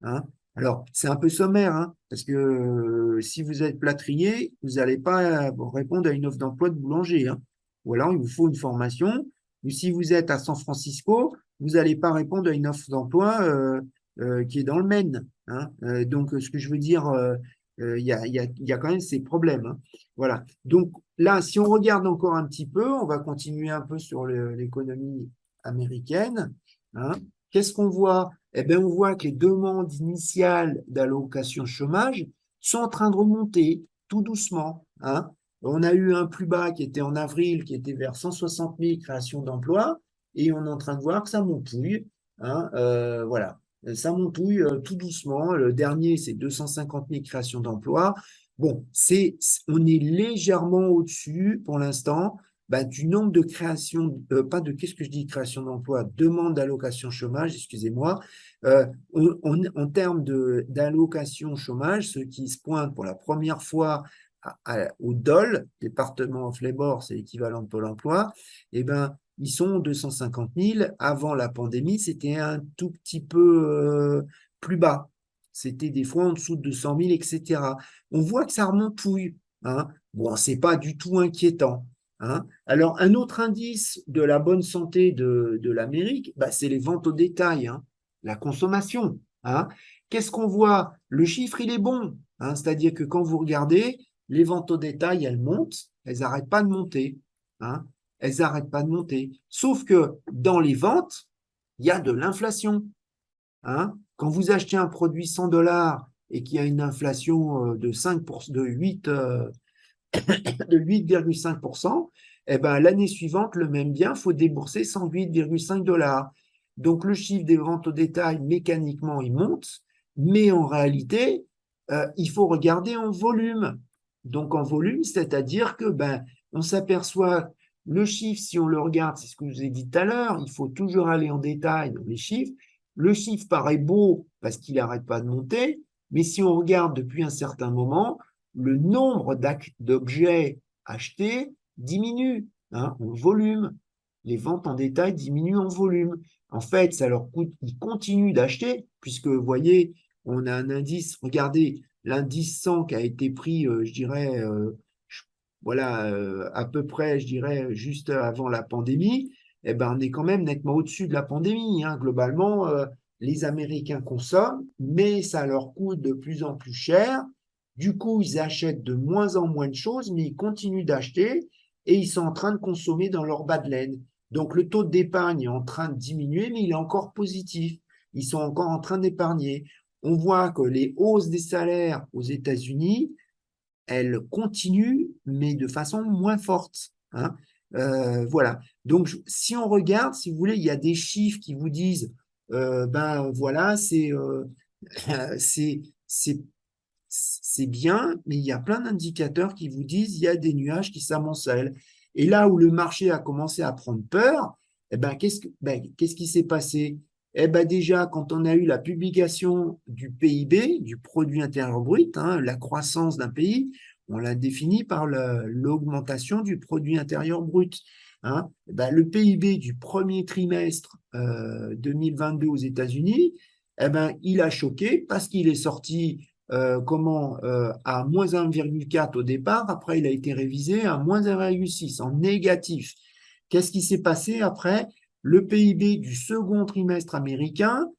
Hein. Alors, c'est un peu sommaire, hein, parce que si vous êtes plâtrier, vous n'allez pas répondre à une offre d'emploi de boulanger. Hein. Ou alors, il vous faut une formation. Ou si vous êtes à San Francisco, vous n'allez pas répondre à une offre d'emploi qui est dans le Maine. Hein. Donc, ce que je veux dire, il y a quand même ces problèmes. Hein. Voilà. Donc, là, si on regarde encore un petit peu, on va continuer un peu sur l'économie américaine. Hein. Qu'est-ce qu'on voit? eh bien, on voit que les demandes initiales d'allocation chômage sont en train de remonter tout doucement, hein. On a eu un plus bas qui était en avril, qui était vers 160 000 créations d'emplois, et on est en train de voir que ça montouille, hein, voilà. Ça montouille tout doucement. Le dernier, c'est 250 000 créations d'emplois. Bon, on est légèrement au-dessus pour l'instant du nombre de créations, pas de, qu'est-ce que je dis, création d'emploi, demande d'allocation chômage, excusez-moi. En termes d'allocation chômage, ceux qui se pointent pour la première fois au DOL, Département of Labor, c'est l'équivalent de Pôle emploi, eh ben, ils sont 250 000. Avant la pandémie, c'était un tout petit peu plus bas. C'était des fois en dessous de 200 000, etc. On voit que ça remontouille, hein. Bon, c'est pas du tout inquiétant, hein. Alors, un autre indice de la bonne santé de l'Amérique, c'est les ventes au détail, hein, la consommation, hein. Qu'est-ce qu'on voit? Le chiffre, il est bon, hein, c'est-à-dire que quand vous regardez, les ventes au détail, elles montent, elles n'arrêtent pas de monter, hein, elles n'arrêtent pas de monter. Sauf que dans les ventes, il y a de l'inflation, hein. Quand vous achetez un produit 100 $ et qu'il y a une inflation de 5%, de 8,5%, eh ben, l'année suivante, le même bien, il faut débourser 108,5 $. Donc, le chiffre des ventes au détail, mécaniquement, il monte, mais en réalité, il faut regarder en volume. Donc, en volume, c'est-à-dire que on s'aperçoit, le chiffre, si on le regarde, c'est ce que je vous ai dit tout à l'heure, il faut toujours aller en détail dans les chiffres. Le chiffre paraît beau parce qu'il n'arrête pas de monter, mais si on regarde depuis un certain moment, le nombre d'objets achetés diminue, hein, en volume. Les ventes en détail diminuent en volume. En fait, ça leur coûte, ils continuent d'acheter, puisque vous voyez, on a un indice, regardez, l'indice 100 qui a été pris, je dirais, voilà, à peu près, je dirais, juste avant la pandémie, eh ben, on est quand même nettement au-dessus de la pandémie, hein. Globalement, les Américains consomment, mais ça leur coûte de plus en plus cher. Du coup, ils achètent de moins en moins de choses, mais ils continuent d'acheter et ils sont en train de consommer dans leur bas de laine. Donc, le taux d'épargne est en train de diminuer, mais il est encore positif. Ils sont encore en train d'épargner. On voit que les hausses des salaires aux États-Unis, elles continuent, mais de façon moins forte, hein. Voilà. Donc, si on regarde, si vous voulez, il y a des chiffres qui vous disent, voilà, c'est, c'est, c'est bien, mais il y a plein d'indicateurs qui vous disent il y a des nuages qui s'amoncellent. Et là où le marché a commencé à prendre peur, qu'est-ce qui s'est passé? Déjà, quand on a eu la publication du PIB, du produit intérieur brut, hein, la croissance d'un pays, on l'a défini par l'augmentation du produit intérieur brut, hein. Le PIB du premier trimestre 2022 aux États-Unis, il a choqué parce qu'il est sorti à moins 1,4 au départ, après il a été révisé à moins 1,6 en négatif. Qu'est-ce qui s'est passé après? Le PIB du second trimestre américain,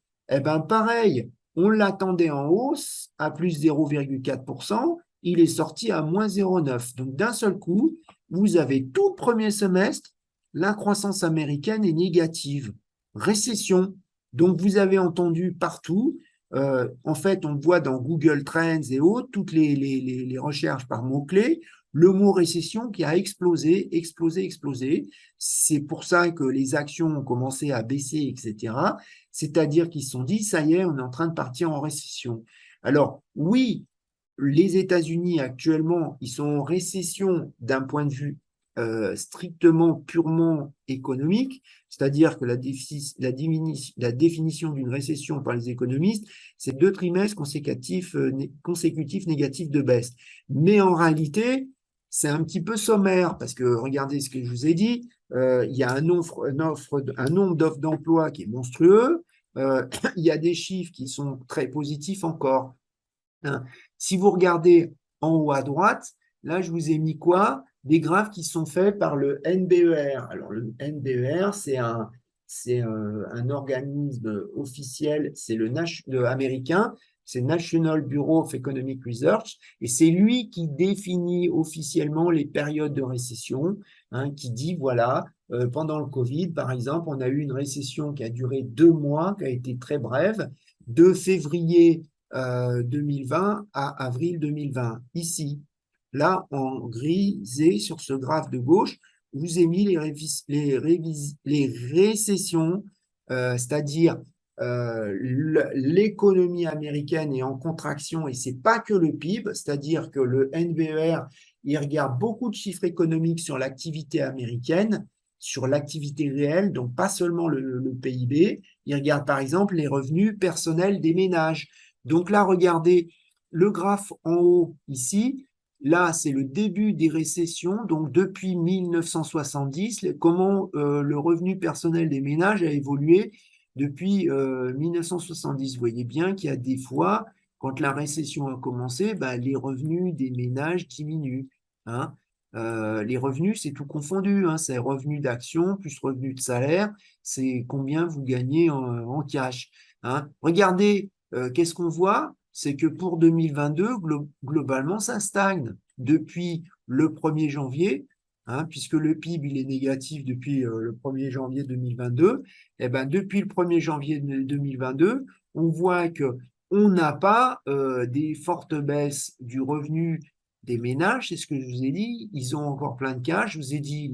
pareil, on l'attendait en hausse à plus 0,4%, il est sorti à moins 0,9. Donc d'un seul coup, vous avez tout le premier semestre, la croissance américaine est négative, récession. Donc vous avez entendu partout, en fait, on voit dans Google Trends et autres, toutes les recherches par mots-clés, le mot récession qui a explosé, explosé, explosé. C'est pour ça que les actions ont commencé à baisser, etc. C'est-à-dire qu'ils se sont dit, ça y est, on est en train de partir en récession. Alors, oui, les États-Unis actuellement, ils sont en récession d'un point de vue strictement, purement économique, c'est-à-dire que la définition d'une récession par les économistes, c'est 2 trimestres consécutifs négatifs de baisse. Mais en réalité, c'est un petit peu sommaire, parce que regardez ce que je vous ai dit, il y a un nombre d'offres d'emploi qui est monstrueux, il y a des chiffres qui sont très positifs encore, hein. Si vous regardez en haut à droite, là, je vous ai mis quoi? Des graphes qui sont faits par le NBER. Alors, le NBER, c'est un organisme officiel, c'est le américain, c'est National Bureau of Economic Research, et c'est lui qui définit officiellement les périodes de récession, hein, qui dit, voilà, pendant le Covid, par exemple, on a eu une récession qui a duré 2 mois, qui a été très brève, de février 2020 à avril 2020. Ici, là, en grisé sur ce graphe de gauche, vous ai mis les récessions, c'est-à-dire l'économie américaine est en contraction et c'est pas que le PIB, c'est-à-dire que le NBER, il regarde beaucoup de chiffres économiques sur l'activité américaine, sur l'activité réelle, donc pas seulement le PIB, il regarde par exemple les revenus personnels des ménages. Donc là, regardez le graphe en haut ici, là, c'est le début des récessions, donc depuis 1970, comment le revenu personnel des ménages a évolué depuis 1970. Vous voyez bien qu'il y a des fois, quand la récession a commencé, bah, les revenus des ménages diminuent. Hein. Les revenus, c'est tout confondu. Hein. C'est revenus d'action plus revenus de salaire, c'est combien vous gagnez en cash. Hein. Regardez, qu'est-ce qu'on voit? C'est que pour 2022, globalement, ça stagne depuis le 1er janvier, hein, puisque le PIB il est négatif depuis le 1er janvier 2022. Et ben, depuis le 1er janvier 2022, on voit que on n'a pas des fortes baisses du revenu des ménages, c'est ce que je vous ai dit, ils ont encore plein de cash. Je vous ai dit,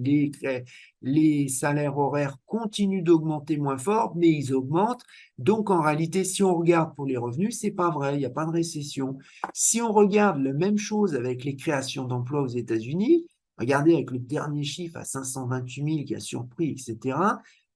les salaires horaires continuent d'augmenter moins fort, mais ils augmentent. Donc, en réalité, si on regarde pour les revenus, c'est pas vrai, il n'y a pas de récession. Si on regarde la même chose avec les créations d'emplois aux États-Unis, regardez avec le dernier chiffre à 528 000 qui a surpris, etc.,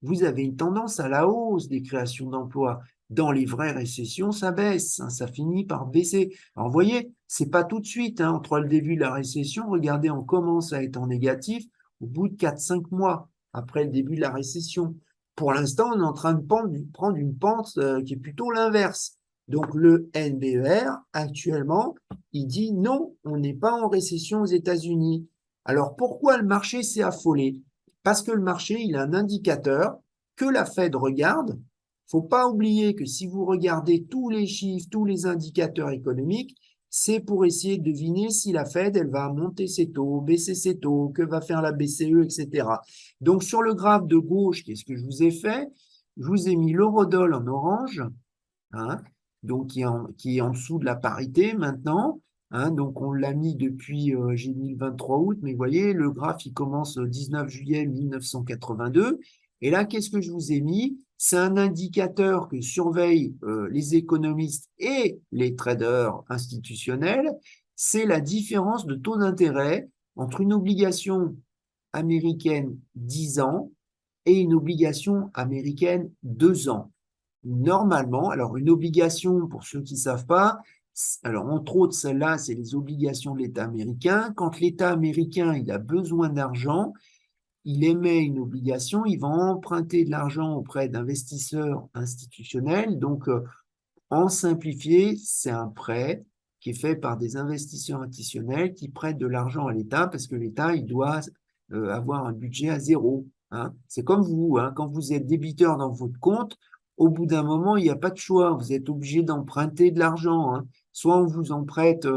vous avez une tendance à la hausse des créations d'emplois. Dans les vraies récessions, ça baisse, hein, ça finit par baisser. Alors, vous voyez, c'est pas tout de suite, hein, entre le début de la récession, regardez, on commence à être en négatif au bout de 4-5 mois après le début de la récession. Pour l'instant, on est en train de prendre une pente qui est plutôt l'inverse. Donc, le NBER, actuellement, il dit non, on n'est pas en récession aux États-Unis. Alors, pourquoi le marché s'est affolé? Parce que le marché, il a un indicateur que la Fed regarde. Il ne faut pas oublier que si vous regardez tous les chiffres, tous les indicateurs économiques, c'est pour essayer de deviner si la Fed, elle va monter ses taux, baisser ses taux, que va faire la BCE, etc. Donc, sur le graphe de gauche, qu'est-ce que je vous ai fait? Je vous ai mis l'eurodoll en orange, hein, donc qui est en dessous de la parité maintenant. Hein, donc, on l'a mis depuis, j'ai mis le 23 août, mais vous voyez, le graphe, il commence le 19 juillet 1982. Et là, qu'est-ce que je vous ai mis? C'est un indicateur que surveillent les économistes et les traders institutionnels. C'est la différence de taux d'intérêt entre une obligation américaine 10 ans et une obligation américaine 2 ans. Normalement, alors une obligation, pour ceux qui ne savent pas, alors entre autres, celle-là, c'est les obligations de l'État américain. Quand l'État américain il a besoin d'argent, il émet une obligation, il va emprunter de l'argent auprès d'investisseurs institutionnels. Donc, en simplifié, c'est un prêt qui est fait par des investisseurs institutionnels qui prêtent de l'argent à l'État parce que l'État, il doit avoir un budget à zéro. Hein. C'est comme vous, hein, quand vous êtes débiteur dans votre compte, au bout d'un moment, il n'y a pas de choix. Vous êtes obligé d'emprunter de l'argent. Hein. Soit on vous en prête,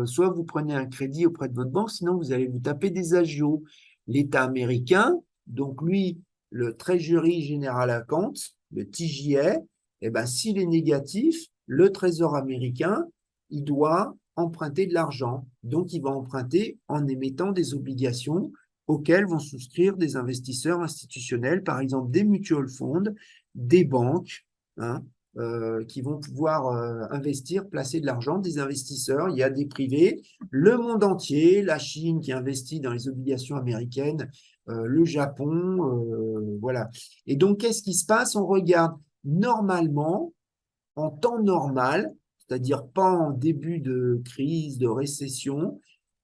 soit vous prenez un crédit auprès de votre banque, sinon vous allez vous taper des agios. L'État américain, donc lui, le Treasury General Account, le TGA, eh ben, s'il est négatif, le Trésor américain, il doit emprunter de l'argent. Donc, il va emprunter en émettant des obligations auxquelles vont souscrire des investisseurs institutionnels, par exemple des mutual funds, des banques, hein, qui vont pouvoir investir, placer de l'argent, des investisseurs. Il y a des privés, le monde entier, la Chine qui investit dans les obligations américaines, le Japon, voilà. Et donc, qu'est-ce qui se passe? On regarde normalement, en temps normal, c'est-à-dire pas en début de crise, de récession,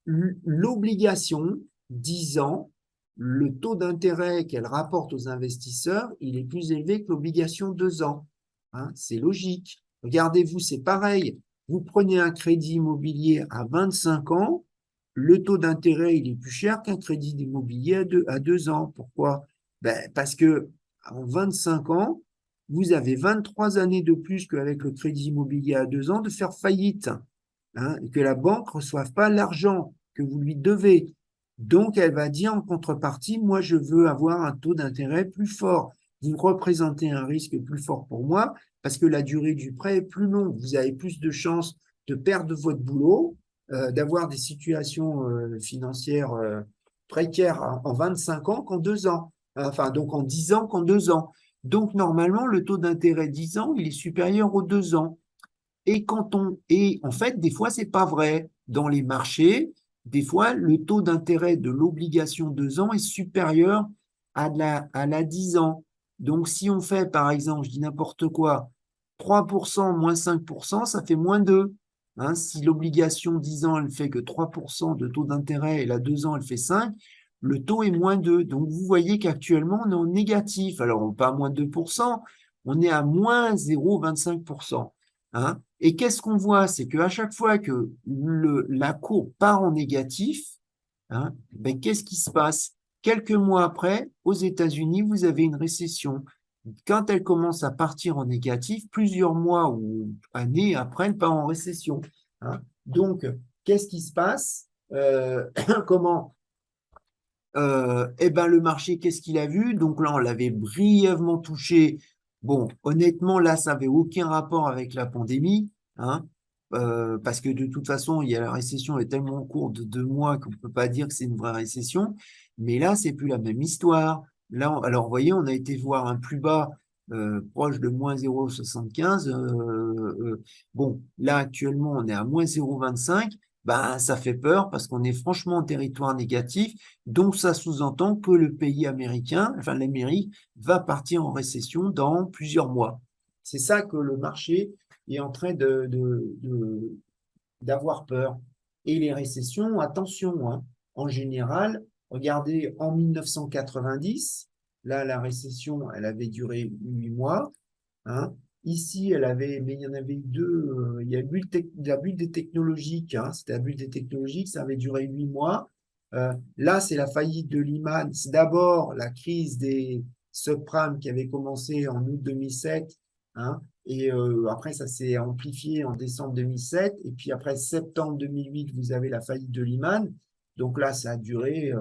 l'obligation 10 ans, le taux d'intérêt qu'elle rapporte aux investisseurs, il est plus élevé que l'obligation 2 ans. Hein, c'est logique. Regardez-vous, c'est pareil. Vous prenez un crédit immobilier à 25 ans, le taux d'intérêt, il est plus cher qu'un crédit immobilier à 2 ans. Pourquoi? Ben, parce que en 25 ans, vous avez 23 années de plus qu'avec le crédit immobilier à 2 ans de faire faillite, hein, et que la banque ne reçoive pas l'argent que vous lui devez. Donc, elle va dire en contrepartie, moi, je veux avoir un taux d'intérêt plus fort. Vous représentez un risque plus fort pour moi parce que la durée du prêt est plus longue. Vous avez plus de chances de perdre votre boulot, d'avoir des situations financières précaires en 25 ans qu'en 2 ans. Enfin, donc en 10 ans qu'en 2 ans. Donc, normalement, le taux d'intérêt 10 ans, il est supérieur aux 2 ans. Et en fait, des fois, c'est pas vrai. Dans les marchés, des fois, le taux d'intérêt de l'obligation 2 ans est supérieur à la 10 ans. Donc, si on fait, par exemple, je dis n'importe quoi, 3% moins 5%, ça fait moins 2. Hein, si l'obligation 10 ans, elle fait que 3% de taux d'intérêt et la 2 ans, elle fait 5, le taux est moins 2. Donc, vous voyez qu'actuellement, on est en négatif. Alors, pas moins 2%, on est à moins 0,25%. Hein. Et qu'est-ce qu'on voit? C'est qu'à chaque fois que la courbe part en négatif, hein, ben, qu'est-ce qui se passe? Quelques mois après, aux États-Unis, vous avez une récession. Quand elle commence à partir en négatif, plusieurs mois ou années après, elle part en récession. Hein. Donc, qu'est-ce qui se passe? Comment? Eh ben, le marché, qu'est-ce qu'il a vu? Donc là, on l'avait brièvement touché. Bon, honnêtement, là, ça n'avait aucun rapport avec la pandémie, hein, parce que de toute façon, la récession est tellement courte de 2 mois qu'on ne peut pas dire que c'est une vraie récession. Mais là, c'est plus la même histoire. Là, alors, vous voyez, on a été voir un plus bas proche de moins 0,75. Bon, là, actuellement, on est à moins 0,25. Ben, ça fait peur parce qu'on est franchement en territoire négatif. Donc, ça sous-entend que le pays américain, enfin l'Amérique, va partir en récession dans plusieurs mois. C'est ça que le marché est en train d'avoir peur. Et les récessions, attention, hein, en général, regardez en 1990, là, la récession, elle avait duré 8 mois. Hein. Ici, mais il y en avait eu deux. Il y a eu la bulle des technologiques. Hein, c'était la bulle des technologiques, ça avait duré 8 mois. Là, c'est la faillite de Lehman. C'est d'abord la crise des subprimes qui avait commencé en août 2007. Hein, et après, ça s'est amplifié en décembre 2007. Et puis après, septembre 2008, vous avez la faillite de Lehman. Donc là, ça a duré,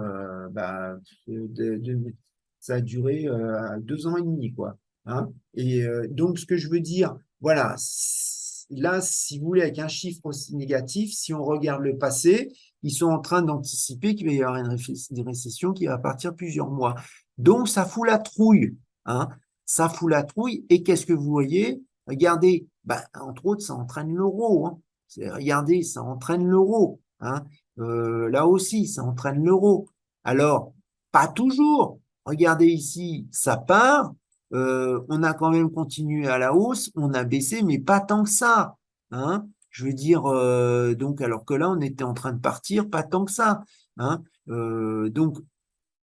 ça a duré 2 ans et demi, quoi. Hein. Et donc, ce que je veux dire, voilà, là, si vous voulez, avec un chiffre aussi négatif, si on regarde le passé, ils sont en train d'anticiper qu'il va y avoir une récession qui va partir plusieurs mois. Donc, ça fout la trouille. Hein. Ça fout la trouille. Et qu'est-ce que vous voyez? Regardez, bah, entre autres, ça entraîne l'euro. Hein. Regardez, ça entraîne l'euro. Hein. Là aussi, ça entraîne l'euro. Alors, pas toujours. Regardez ici, ça part. On a quand même continué à la hausse, on a baissé, mais pas tant que ça. Hein. Je veux dire, donc, alors que là, on était en train de partir, pas tant que ça. Hein. Donc,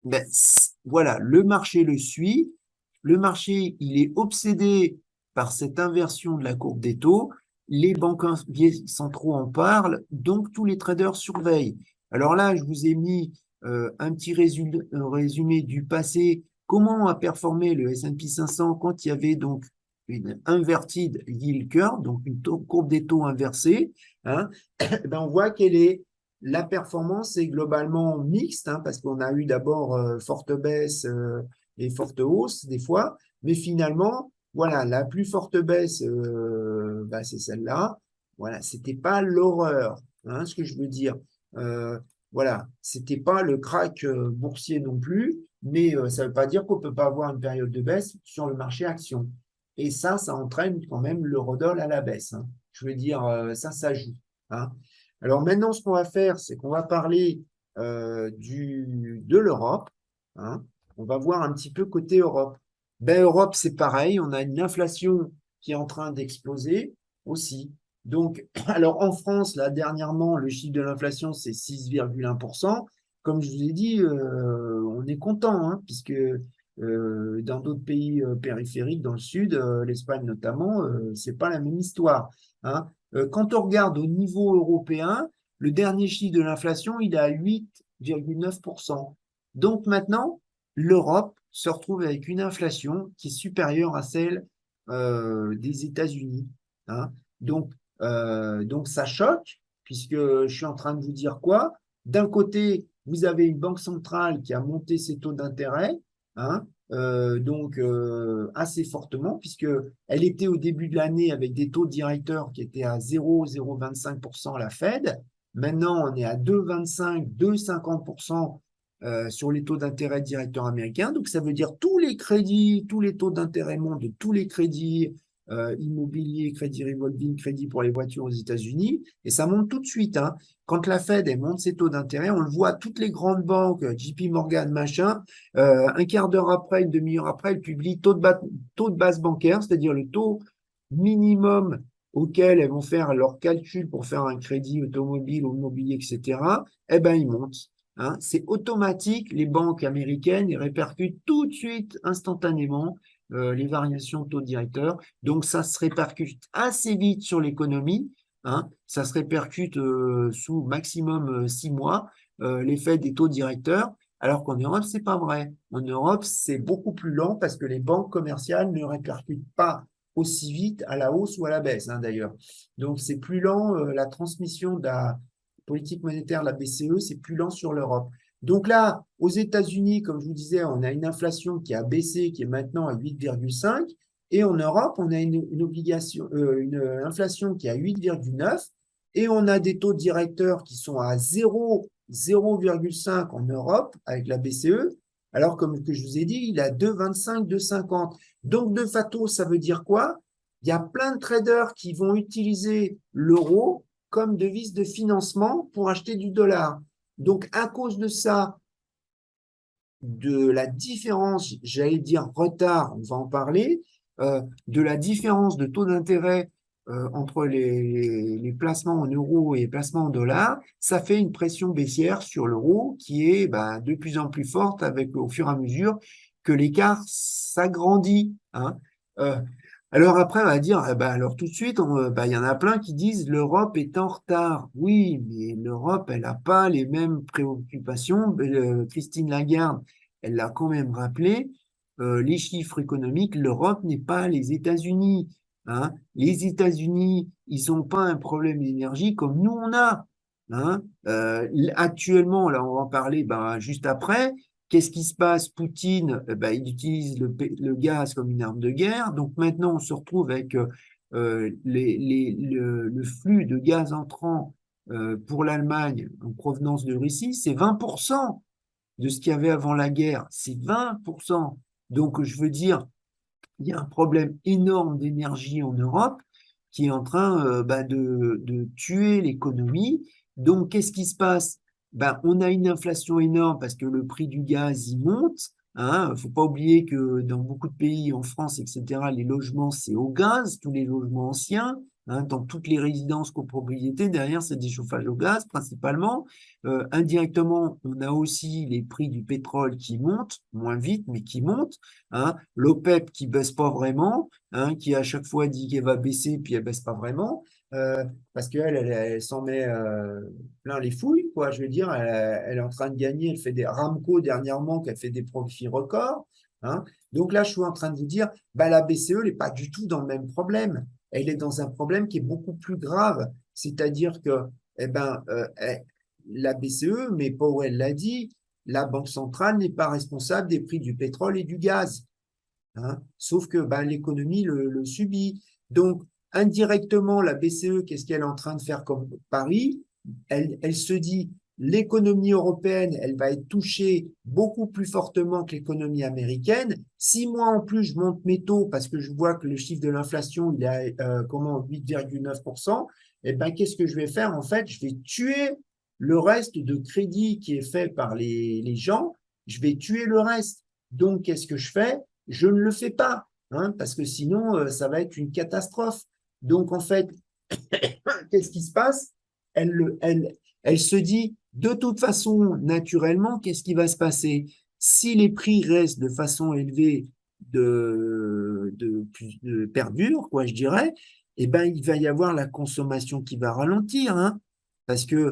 ben, voilà, le marché le suit. Le marché, il est obsédé par cette inversion de la courbe des taux. Les banquiers centraux en parlent, donc tous les traders surveillent. Alors là, je vous ai mis un petit résumé du passé. Comment a performé le S&P 500 quand il y avait donc une inverted yield curve, donc une courbe des taux inversée. Hein. Ben on voit qu'elle est la performance est globalement mixte, hein, parce qu'on a eu d'abord forte baisse et forte hausse des fois, mais finalement, voilà, la plus forte baisse, bah, c'est celle-là. Voilà, c'était pas l'horreur, hein, ce que je veux dire. Voilà, c'était pas le crack boursier non plus, mais ça veut pas dire qu'on peut pas avoir une période de baisse sur le marché action. Et ça entraîne quand même l'eurodoll à la baisse. Hein. Je veux dire, ça joue. Hein. Alors maintenant, ce qu'on va faire, c'est qu'on va parler de l'Europe. Hein. On va voir un petit peu côté Europe. Ben, Europe, c'est pareil, on a une inflation qui est en train d'exploser aussi. Donc, alors en France, là, dernièrement, le chiffre de l'inflation, c'est 6,1%. Comme je vous ai dit, on est content, hein, puisque dans d'autres pays périphériques, dans le sud, l'Espagne notamment, c'est pas la même histoire. Hein. Quand on regarde au niveau européen, le dernier chiffre de l'inflation, il est à 8,9%. Donc maintenant, l'Europe se retrouve avec une inflation qui est supérieure à celle des États-Unis, hein. Donc ça choque, puisque je suis en train de vous dire quoi? D'un côté, vous avez une banque centrale qui a monté ses taux d'intérêt, hein, assez fortement, puisque elle était au début de l'année avec des taux directeurs qui étaient à 0,025% la Fed. Maintenant, on est à 2,25, 2,50% sur les taux d'intérêt directeurs américains. Donc, ça veut dire tous les crédits, tous les taux d'intérêt montent de tous les crédits immobiliers, crédits revolving, crédits pour les voitures aux États-Unis, et ça monte tout de suite, hein. Quand la Fed elle monte ses taux d'intérêt, on le voit, toutes les grandes banques, JP Morgan, machin, un quart d'heure après, une demi-heure après, elles publient taux de base bancaire, c'est-à-dire le taux minimum auquel elles vont faire leur calcul pour faire un crédit automobile ou immobilier, etc., eh ben, ils montent, hein. C'est automatique, les banques américaines ils répercutent tout de suite, instantanément, les variations de taux directeur. Donc, ça se répercute assez vite sur l'économie, hein. Ça se répercute sous maximum 6 mois, l'effet des taux directeurs. Alors qu'en Europe, c'est pas vrai. En Europe, c'est beaucoup plus lent parce que les banques commerciales ne répercutent pas aussi vite à la hausse ou à la baisse, hein, d'ailleurs. Donc, c'est plus lent, la transmission de la politique monétaire, la BCE, c'est plus lent sur l'Europe. Donc là, aux États-Unis, comme je vous disais, on a une inflation qui a baissé, qui est maintenant à 8,5. Et en Europe, on a une inflation qui est à 8,9. Et on a des taux directeurs qui sont à 0,5 en Europe avec la BCE, alors comme que je vous ai dit, il a 2,25, 2,50. Donc, de facto, ça veut dire quoi? Il y a plein de traders qui vont utiliser l'euro comme devise de financement pour acheter du dollar. Donc, à cause de ça, de la différence, j'allais dire retard, on va en parler, de la différence de taux d'intérêt entre les placements en euros et les placements en dollars, ça fait une pression baissière sur l'euro qui est de plus en plus forte avec, au fur et à mesure que l'écart s'agrandit, hein. Euh, alors après, on va dire, alors tout de suite, il y en a plein qui disent l'Europe est en retard. Oui, mais l'Europe, elle n'a pas les mêmes préoccupations. Christine Lagarde, elle l'a quand même rappelé, les chiffres économiques, l'Europe n'est pas les États-Unis, hein. Les États-Unis, ils n'ont pas un problème d'énergie comme nous on a, hein. Actuellement, là, on va en parler juste après. Qu'est-ce qui se passe? Poutine, il utilise le gaz comme une arme de guerre. Donc maintenant, on se retrouve avec le flux de gaz entrant pour l'Allemagne en provenance de Russie, c'est 20% de ce qu'il y avait avant la guerre. C'est 20%. Donc, je veux dire, il y a un problème énorme d'énergie en Europe qui est en train de tuer l'économie. Donc, qu'est-ce qui se passe? On a une inflation énorme parce que le prix du gaz il monte, hein. Il ne faut pas oublier que dans beaucoup de pays, en France, etc., les logements, c'est au gaz, tous les logements anciens, hein. Dans toutes les résidences copropriétés, derrière, c'est des chauffages au gaz principalement. Indirectement, on a aussi les prix du pétrole qui montent, moins vite, mais qui montent, hein. L'OPEP qui baisse pas vraiment, hein, qui à chaque fois dit qu'elle va baisser, puis elle baisse pas vraiment, parce qu'elle s'en met plein les fouilles, quoi. Je veux dire, elle est en train de gagner, elle fait des Ramco dernièrement, qu'elle fait des profits records, hein. Donc là, je suis en train de vous dire, la BCE n'est pas du tout dans le même problème. Elle est dans un problème qui est beaucoup plus grave, c'est-à-dire que, la BCE, mais Powell l'a dit, la Banque centrale n'est pas responsable des prix du pétrole et du gaz, hein. Sauf que l'économie le subit. Donc, indirectement, la BCE, qu'est-ce qu'elle est en train de faire comme pari? Elle se dit, l'économie européenne, elle va être touchée beaucoup plus fortement que l'économie américaine. Si moi, en plus, je monte mes taux parce que je vois que le chiffre de l'inflation, il est à 8,9%, qu'est-ce que je vais faire? En fait, je vais tuer le reste de crédit qui est fait par les gens. Je vais tuer le reste. Donc, qu'est-ce que je fais? Je ne le fais pas, hein, parce que sinon, ça va être une catastrophe. Donc, en fait, qu'est-ce qui se passe? Elle se dit, de toute façon, naturellement, qu'est-ce qui va se passer? Si les prix restent de façon élevée, perdure, quoi, je dirais, il va y avoir la consommation qui va ralentir, hein, parce que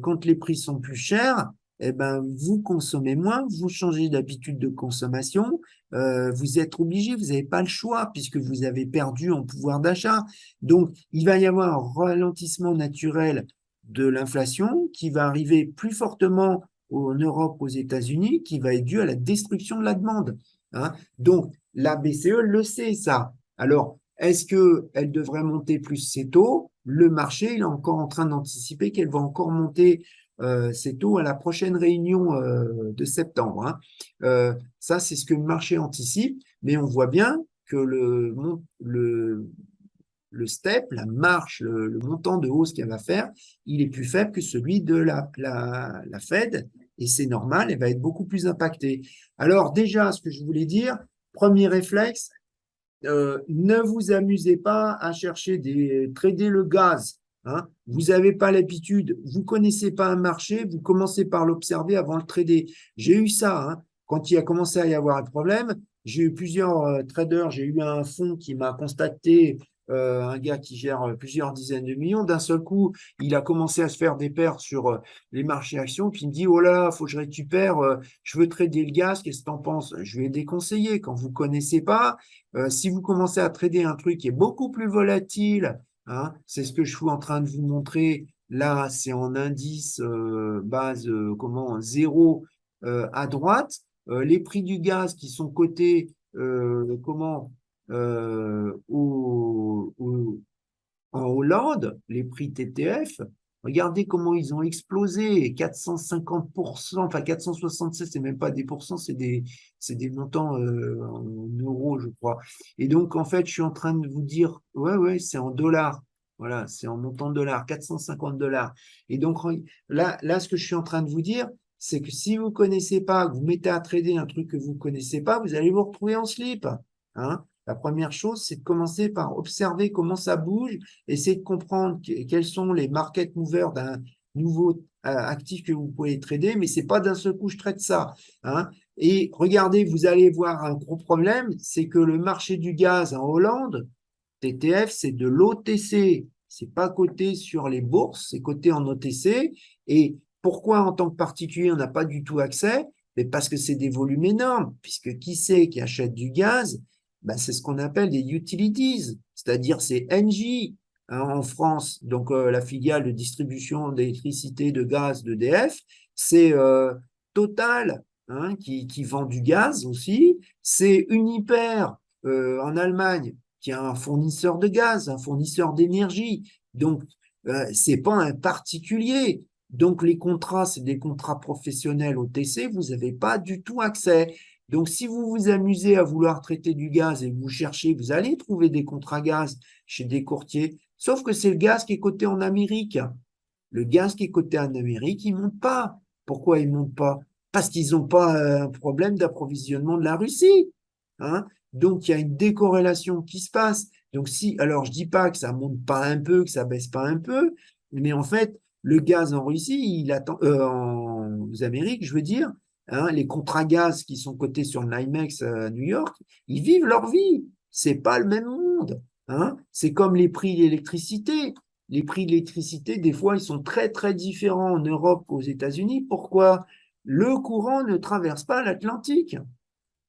quand les prix sont plus chers, eh ben, vous consommez moins, vous changez d'habitude de consommation, vous êtes obligé, vous n'avez pas le choix puisque vous avez perdu en pouvoir d'achat. Donc, il va y avoir un ralentissement naturel de l'inflation qui va arriver plus fortement en Europe, aux États-Unis, qui va être dû à la destruction de la demande. Hein. Donc, la BCE le sait, ça. Alors, est-ce qu'elle devrait monter plus ses taux? Le marché, il est encore en train d'anticiper qu'elle va encore monter ses taux à la prochaine réunion de septembre. Hein. Ça, c'est ce que le marché anticipe, mais on voit bien que le step, la marche, le montant de hausse qu'elle va faire, il est plus faible que celui de la Fed, et c'est normal, elle va être beaucoup plus impactée. Alors déjà, ce que je voulais dire, premier réflexe, ne vous amusez pas à chercher trader le gaz. Hein. Vous n'avez pas l'habitude, vous ne connaissez pas un marché, vous commencez par l'observer avant de le trader. J'ai eu ça, hein. Quand il a commencé à y avoir un problème, j'ai eu plusieurs traders, j'ai eu un fonds qui m'a contacté, un gars qui gère plusieurs dizaines de millions. D'un seul coup, il a commencé à se faire des pertes sur les marchés actions, puis il me dit, oh là, il faut que je récupère, je veux trader le gaz, qu'est-ce que tu en penses? Je lui ai déconseillé. Quand vous ne connaissez pas, si vous commencez à trader un truc qui est beaucoup plus volatile, hein, c'est ce que je suis en train de vous montrer. Là, c'est en indice base comment zéro à droite. Les prix du gaz qui sont cotés comment en Hollande, les prix TTF, regardez comment ils ont explosé, 450%, enfin 476, c'est même pas des pourcents, c'est des montants en euros, je crois. Et donc, en fait, je suis en train de vous dire, ouais, c'est en dollars. Voilà, c'est en montant de dollars, 450 dollars. Et donc, là, ce que je suis en train de vous dire, c'est que si vous ne connaissez pas, que vous mettez à trader un truc que vous ne connaissez pas, vous allez vous retrouver en slip. Hein. La première chose, c'est de commencer par observer comment ça bouge, essayer de comprendre quels sont les market movers d'un nouveau actif que vous pouvez trader, mais c'est pas d'un seul coup je traite ça. Hein. Et regardez, vous allez voir un gros problème, c'est que le marché du gaz en Hollande, TTF, c'est de l'OTC. C'est pas coté sur les bourses, c'est coté en OTC. Et pourquoi en tant que particulier, on n'a pas du tout accès? Mais parce que c'est des volumes énormes, puisque qui c'est qui achète du gaz? Ben, c'est ce qu'on appelle des utilities, c'est-à-dire c'est Engie hein, en France, donc la filiale de distribution d'électricité, de gaz d'EDF, c'est Total hein, qui vend du gaz aussi, c'est Uniper en Allemagne qui est un fournisseur de gaz, un fournisseur d'énergie. Donc, c'est pas un particulier. Donc, les contrats, c'est des contrats professionnels OTC, vous n'avez pas du tout accès. Donc, si vous vous amusez à vouloir traiter du gaz et que vous cherchez, vous allez trouver des contrats gaz chez des courtiers, sauf que c'est le gaz qui est coté en Amérique. Le gaz qui est coté en Amérique, il ne monte pas. Pourquoi il ne monte pas? Parce qu'ils n'ont pas un problème d'approvisionnement de la Russie. Hein. Donc, il y a une décorrélation qui se passe. Donc, si, alors je dis pas que ça monte pas un peu, que ça baisse pas un peu, mais en fait, le gaz en Russie, il attend, en Amérique, je veux dire, hein, les contrats gaz qui sont cotés sur le NYMEX à New York, ils vivent leur vie. C'est pas le même monde. Hein. C'est comme les prix de l'électricité. Les prix de l'électricité, des fois, ils sont très, très différents en Europe qu'aux États-Unis. Pourquoi? Le courant ne traverse pas l'Atlantique.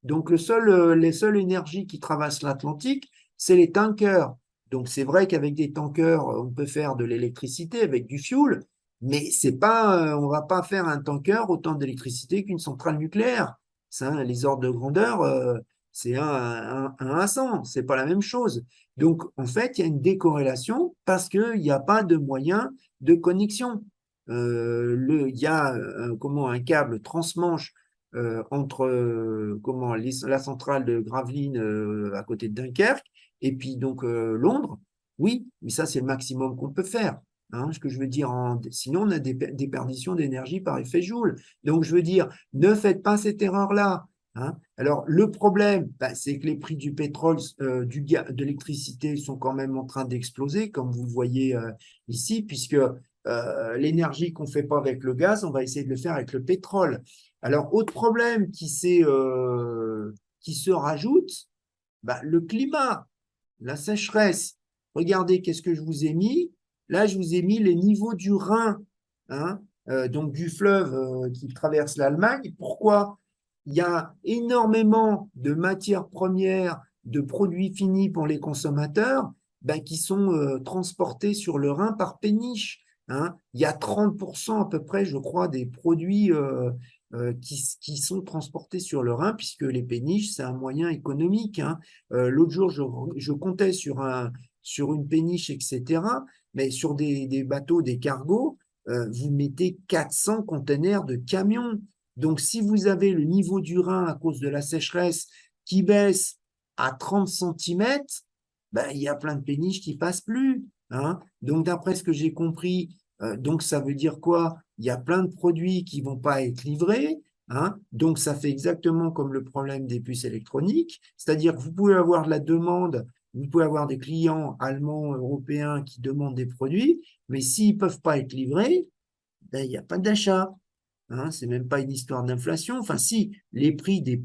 Donc, les seules énergies qui traversent l'Atlantique, c'est les tankers. Donc, c'est vrai qu'avec des tankers, on peut faire de l'électricité avec du fuel, mais c'est pas, on va pas faire un tanker autant d'électricité qu'une centrale nucléaire. Ça, les ordres de grandeur, c'est 1 à 100, c'est pas la même chose. Donc, en fait, il y a une décorrélation parce qu'il n'y a pas de moyen de connexion. Il y a comment, un câble transmanche entre comment, la centrale de Gravelines à côté de Dunkerque et puis donc Londres, oui, mais ça c'est le maximum qu'on peut faire. Hein, ce que je veux dire, sinon on a des déperditions d'énergie par effet Joule. Donc je veux dire, ne faites pas cette erreur-là. Hein. Alors le problème, bah, c'est que les prix du pétrole, de l'électricité sont quand même en train d'exploser, comme vous le voyez ici, puisque l'énergie qu'on ne fait pas avec le gaz, on va essayer de le faire avec le pétrole. Alors, autre problème qui se rajoute, bah, le climat, la sécheresse. Regardez, qu'est-ce que je vous ai mis? Là, je vous ai mis les niveaux du Rhin. Hein. donc du fleuve qui traverse l'Allemagne. Pourquoi? Il y a énormément de matières premières, de produits finis pour les consommateurs ben, qui sont transportés sur le Rhin par péniche. Hein. Il y a 30% à peu près, je crois, des produits qui sont transportés sur le Rhin, puisque les péniches, c'est un moyen économique. Hein. L'autre jour, je comptais sur une péniche, etc., mais sur des bateaux, des cargos, vous mettez 400 containers de camions. Donc, si vous avez le niveau du Rhin à cause de la sécheresse qui baisse à 30 centimètres, ben, il y a plein de péniches qui passent plus. Hein. Donc, d'après ce que j'ai compris, donc ça veut dire quoi? Il y a plein de produits qui vont pas être livrés. Hein. Donc, ça fait exactement comme le problème des puces électroniques, c'est-à-dire que vous pouvez avoir de la demande, vous pouvez avoir des clients allemands, européens qui demandent des produits, mais s'ils ne peuvent pas être livrés, ben, il n'y a pas d'achat. Hein, c'est même pas une histoire d'inflation. Enfin, si les prix des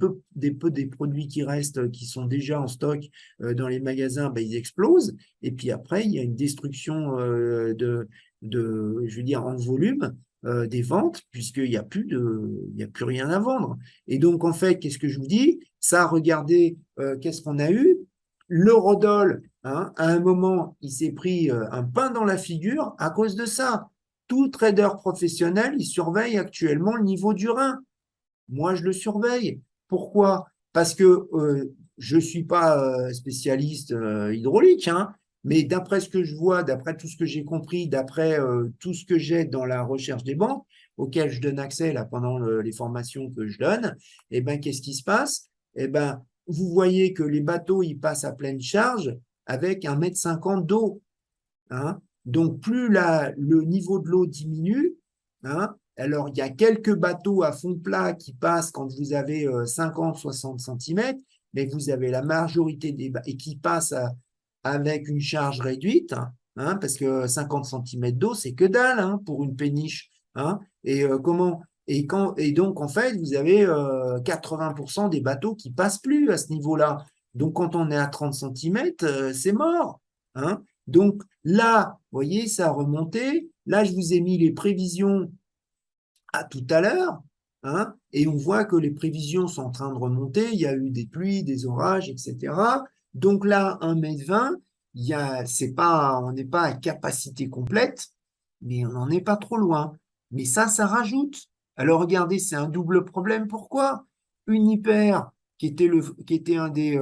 produits qui restent, qui sont déjà en stock dans les magasins, ben, ils explosent. Et puis après, il y a une destruction je veux dire, en volume des ventes, puisqu'il n'y a il y a plus rien à vendre. Et donc, en fait, qu'est-ce que je vous dis? Ça, regardez, qu'est-ce qu'on a eu? L'eurodoll, hein, à un moment, il s'est pris un pain dans la figure à cause de ça. Tout trader professionnel, il surveille actuellement le niveau du Rhin. Moi, je le surveille. Pourquoi? Parce que je ne suis pas spécialiste hydraulique, hein, mais d'après ce que je vois, d'après tout ce que j'ai compris, d'après tout ce que j'ai dans la recherche des banques, auxquelles je donne accès là, pendant les formations que je donne, eh ben, qu'est-ce qui se passe? Eh ben, vous voyez que les bateaux, ils passent à pleine charge avec 1,50 m d'eau. Hein. Donc, plus le niveau de l'eau diminue, hein, alors il y a quelques bateaux à fond plat qui passent quand vous avez 50-60 cm, mais vous avez la majorité et qui passent avec une charge réduite, hein, parce que 50 cm d'eau, c'est que dalle hein, pour une péniche. Hein. Et donc, en fait, vous avez 80% des bateaux qui passent plus à ce niveau-là. Donc, quand on est à 30 cm, c'est mort. Hein. Donc là, vous voyez, ça a remonté. Là, je vous ai mis les prévisions à tout à l'heure. Hein, et on voit que les prévisions sont en train de remonter. Il y a eu des pluies, des orages, etc. Donc là, 1,20 m, c'est pas, on n'est pas à capacité complète, mais on n'en est pas trop loin. Mais ça rajoute. Alors regardez, c'est un double problème. Pourquoi? Uniper, qui était un des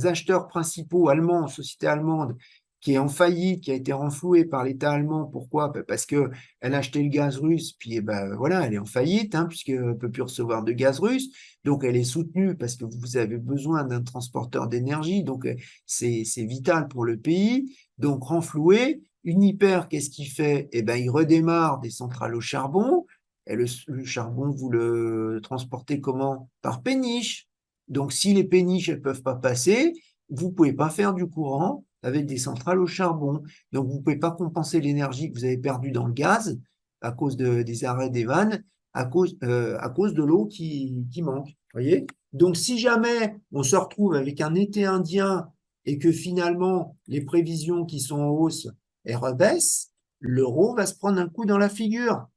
acheteurs principaux allemands, société allemande, qui est en faillite, qui a été renflouée par l'État allemand. Pourquoi? Ben, parce que elle a acheté le gaz russe, puis eh ben, voilà, elle est en faillite, hein, puisqu'elle ne peut plus recevoir de gaz russe. Donc, elle est soutenue parce que vous avez besoin d'un transporteur d'énergie. Donc, c'est vital pour le pays. Donc, renfloué. Uniper, qu'est-ce qu'il fait? Eh ben, il redémarre des centrales au charbon. Et le charbon, vous le transportez comment? Par péniche. Donc, si les péniches, elles ne peuvent pas passer, vous ne pouvez pas faire du courant avec des centrales au charbon. Donc, vous ne pouvez pas compenser l'énergie que vous avez perdue dans le gaz à cause des arrêts des vannes, à cause de l'eau qui manque. Voyez. Donc, si jamais on se retrouve avec un été indien et que finalement les prévisions qui sont en hausse elles rebaissent, l'euro va se prendre un coup dans la figure.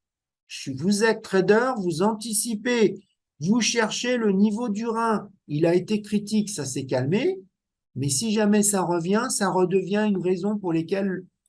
Vous êtes trader, vous anticipez, vous cherchez le niveau du Rhin. Il a été critique, ça s'est calmé, mais si jamais ça revient, ça redevient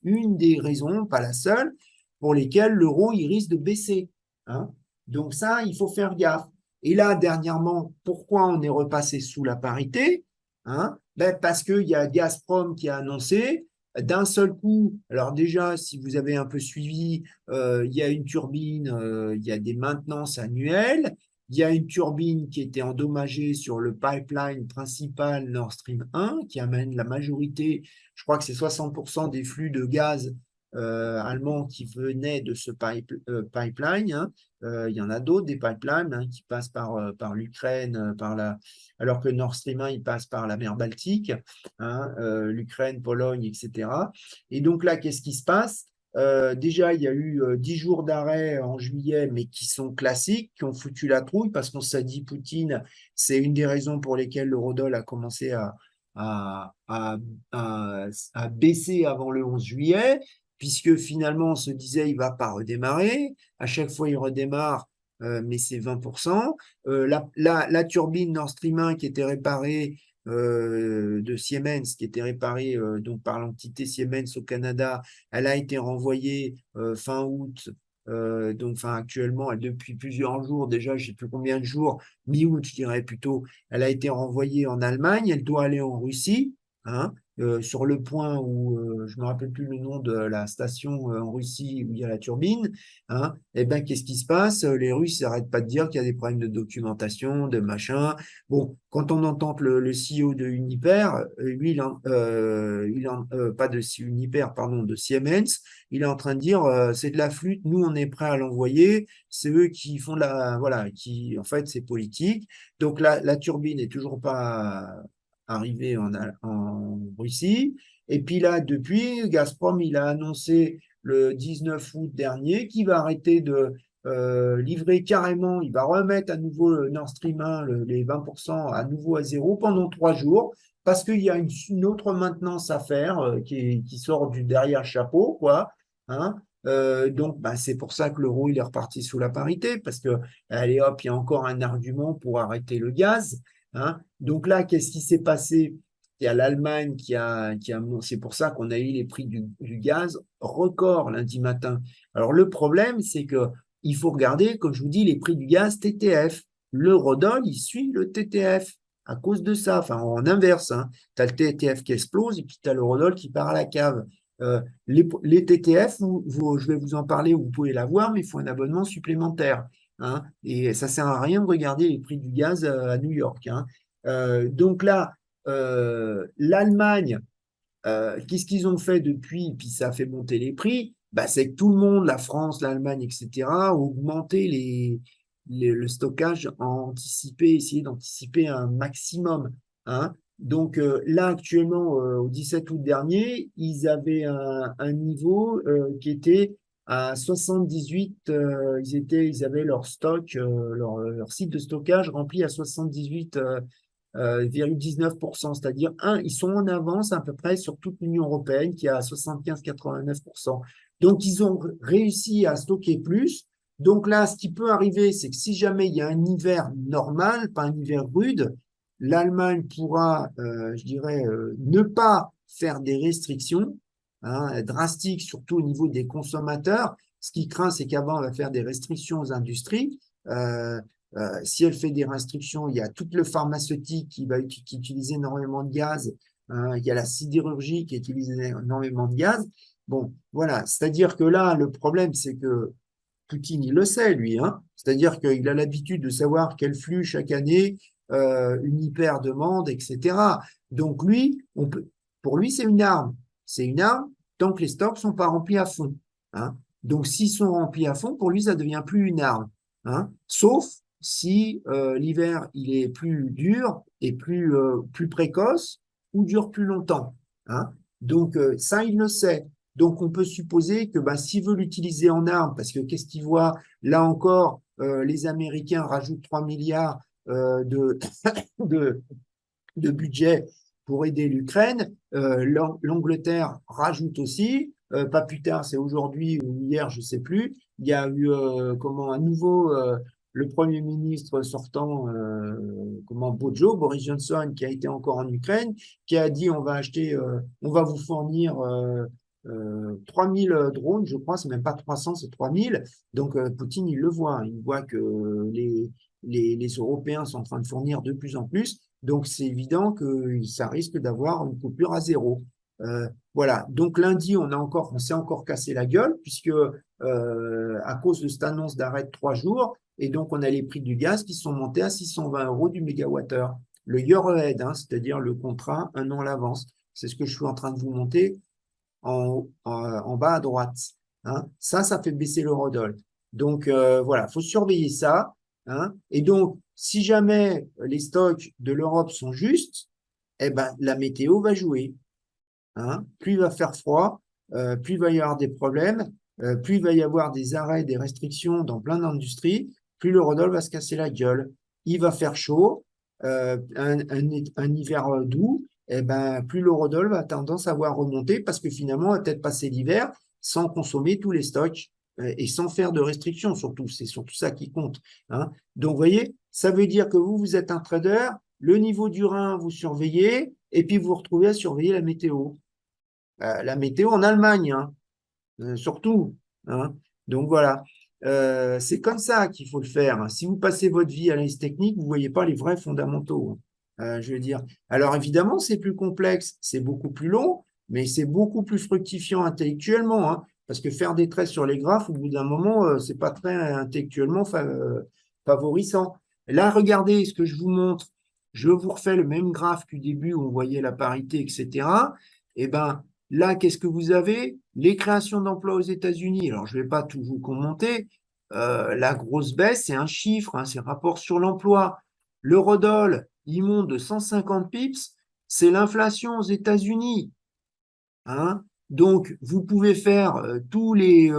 une des raisons, pas la seule, pour lesquelles l'euro il risque de baisser. Hein. Donc ça, il faut faire gaffe. Et là, dernièrement, pourquoi on est repassé sous la parité? Hein? Ben parce qu'il y a Gazprom qui a annoncé d'un seul coup, alors déjà, si vous avez un peu suivi, il y a une turbine, il y a des maintenances annuelles, il y a une turbine qui était endommagée sur le pipeline principal Nord Stream 1 qui amène la majorité, je crois que c'est 60% des flux de gaz allemands qui venaient de ce pipeline. Hein. Il y en a d'autres, des pipelines hein, qui passent par l'Ukraine, alors que Nord Stream 1, il passe par la mer Baltique, hein, l'Ukraine, Pologne, etc. Et donc là, qu'est-ce qui se passe? Déjà, il y a eu 10 jours d'arrêt en juillet, mais qui sont classiques, qui ont foutu la trouille, parce qu'on s'est dit, Poutine, c'est une des raisons pour lesquelles l'eurodoll a commencé à baisser avant le 11 juillet. puisque finalement, on se disait, il ne va pas redémarrer. À chaque fois, il redémarre, mais c'est 20%. La turbine Nord Stream 1 qui était réparée de Siemens, qui était réparée donc par l'entité Siemens au Canada, elle a été renvoyée fin août. Donc, enfin, actuellement, depuis plusieurs jours, déjà, je ne sais plus combien de jours, mi-août, je dirais plutôt, elle a été renvoyée en Allemagne, elle doit aller en Russie, hein, sur le point où, je ne me rappelle plus le nom de la station en Russie où il y a la turbine, hein, et ben, qu'est-ce qui se passe? Les Russes n'arrêtent pas de dire qu'il y a des problèmes de documentation, de machin. Bon, quand on entend le CEO de Uniper, lui, pas de Uniper, pardon, de Siemens, il est en train de dire c'est de la flûte, nous on est prêt à l'envoyer, c'est eux qui font voilà, qui en fait c'est politique. Donc la turbine n'est toujours pas arrivée en Russie. Et puis là, depuis, Gazprom, il a annoncé le 19 août dernier qu'il va arrêter de livrer carrément, il va remettre à nouveau le Nord Stream 1, les 20% à nouveau à zéro pendant 3 jours parce qu'il y a une autre maintenance à faire qui sort du derrière le chapeau, quoi. Hein. Donc, bah, c'est pour ça que l'euro il est reparti sous la parité, parce que, allez hop, il y a encore un argument pour arrêter le gaz. Hein. Donc là, qu'est-ce qui s'est passé? Il y a l'Allemagne c'est pour ça qu'on a eu les prix du gaz record lundi matin. Alors le problème, c'est que il faut regarder, comme je vous dis, les prix du gaz TTF. L'eurodoll, il suit le TTF à cause de ça, enfin en inverse. Hein. Tu as le TTF qui explose et puis tu as l'eurodoll qui part à la cave. Les TTF, je vais vous en parler, vous pouvez l'avoir, mais il faut un abonnement supplémentaire. Hein, et ça ne sert à rien de regarder les prix du gaz à New York. Hein. Donc là, l'Allemagne, qu'est-ce qu'ils ont fait depuis, puis ça a fait monter les prix, bah, c'est que tout le monde, la France, l'Allemagne, etc., ont augmenté le stockage, essayer d'anticiper un maximum. Hein. Donc là, actuellement, au 17 août dernier, ils avaient un niveau qui était à 78, ils avaient leur stock, leur site de stockage rempli à 78 0,19%, c'est-à-dire, ils sont en avance à peu près sur toute l'Union européenne qui est à 75-89%. Donc, ils ont réussi à stocker plus. Donc là, ce qui peut arriver, c'est que si jamais il y a un hiver normal, pas un hiver rude, l'Allemagne pourra, je dirais, ne pas faire des restrictions drastiques, surtout au niveau des consommateurs. Ce qui craint, c'est qu'avant, on va faire des restrictions aux industries. Si elle fait des restrictions, il y a tout le pharmaceutique qui utilise énormément de gaz. Il y a la sidérurgie qui utilise énormément de gaz. Bon, voilà. C'est-à-dire que là, le problème, c'est que Poutine, il le sait, lui. Hein. C'est-à-dire qu'il a l'habitude de savoir quel flux chaque année, une hyper-demande, etc. Donc, lui, pour lui, c'est une arme. C'est une arme tant que les stocks ne sont pas remplis à fond. Hein. Donc, s'ils sont remplis à fond, pour lui, ça ne devient plus une arme. Hein. Sauf si l'hiver, il est plus dur et plus précoce ou dure plus longtemps. Hein. Donc, ça, il le sait. Donc, on peut supposer que s'il veut l'utiliser en arme, parce que qu'est-ce qu'il voit? Là encore, les Américains rajoutent 3 milliards de, de budget pour aider l'Ukraine. L'Angleterre rajoute aussi. Pas plus tard, c'est aujourd'hui ou hier, je ne sais plus. Il y a eu un nouveau le Premier ministre sortant, Boris Johnson, qui a été encore en Ukraine, qui a dit on va vous fournir 3000 drones, je crois, c'est même pas 300, c'est 3000. Donc Poutine, il le voit, il voit que les Européens sont en train de fournir de plus en plus. Donc c'est évident que ça risque d'avoir une coupure à zéro. Voilà. Donc lundi, on s'est encore cassé la gueule puisque à cause de cette annonce d'arrêt de 3 jours, et donc on a les prix du gaz qui sont montés à 620 euros du mégawattheure. Le year ahead, c'est-à-dire le contrat un an à l'avance. C'est ce que je suis en train de vous monter en bas à droite. Hein. Ça fait baisser l'eurodoll. Donc voilà, il faut surveiller ça. Hein. Et donc, si jamais les stocks de l'Europe sont justes, eh ben, la météo va jouer. Hein. Plus il va faire froid, plus il va y avoir des problèmes, plus il va y avoir des arrêts, des restrictions dans plein d'industries, plus l'eurodoll va se casser la gueule. Il va faire chaud, un hiver doux, et ben, plus l'eurodoll va tendance à voir remonter parce que finalement, on va peut-être passer l'hiver sans consommer tous les stocks et sans faire de restrictions, surtout. C'est surtout ça qui compte. Hein. Donc, vous voyez, ça veut dire que vous êtes un trader, le niveau du rein, vous surveillez, et puis vous vous retrouvez à surveiller la météo. La météo en Allemagne, hein, surtout. Hein. Donc voilà, c'est comme ça qu'il faut le faire. Si vous passez votre vie à l'analyse technique, vous ne voyez pas les vrais fondamentaux. Je veux dire. Alors évidemment, c'est plus complexe, c'est beaucoup plus long, mais c'est beaucoup plus fructifiant intellectuellement. Hein, parce que faire des traits sur les graphes, au bout d'un moment, c'est pas très intellectuellement favorisant. Là, regardez ce que je vous montre. Je vous refais le même graphe qu'au début où on voyait la parité, etc. Eh ben, là, qu'est-ce que vous avez? Les créations d'emplois aux États-Unis. Alors, je ne vais pas tout vous commenter. La grosse baisse, c'est un chiffre, hein, c'est rapport sur l'emploi. L'eurodoll, il monte de 150 pips, c'est l'inflation aux États-Unis. Hein. Donc, vous pouvez faire tous les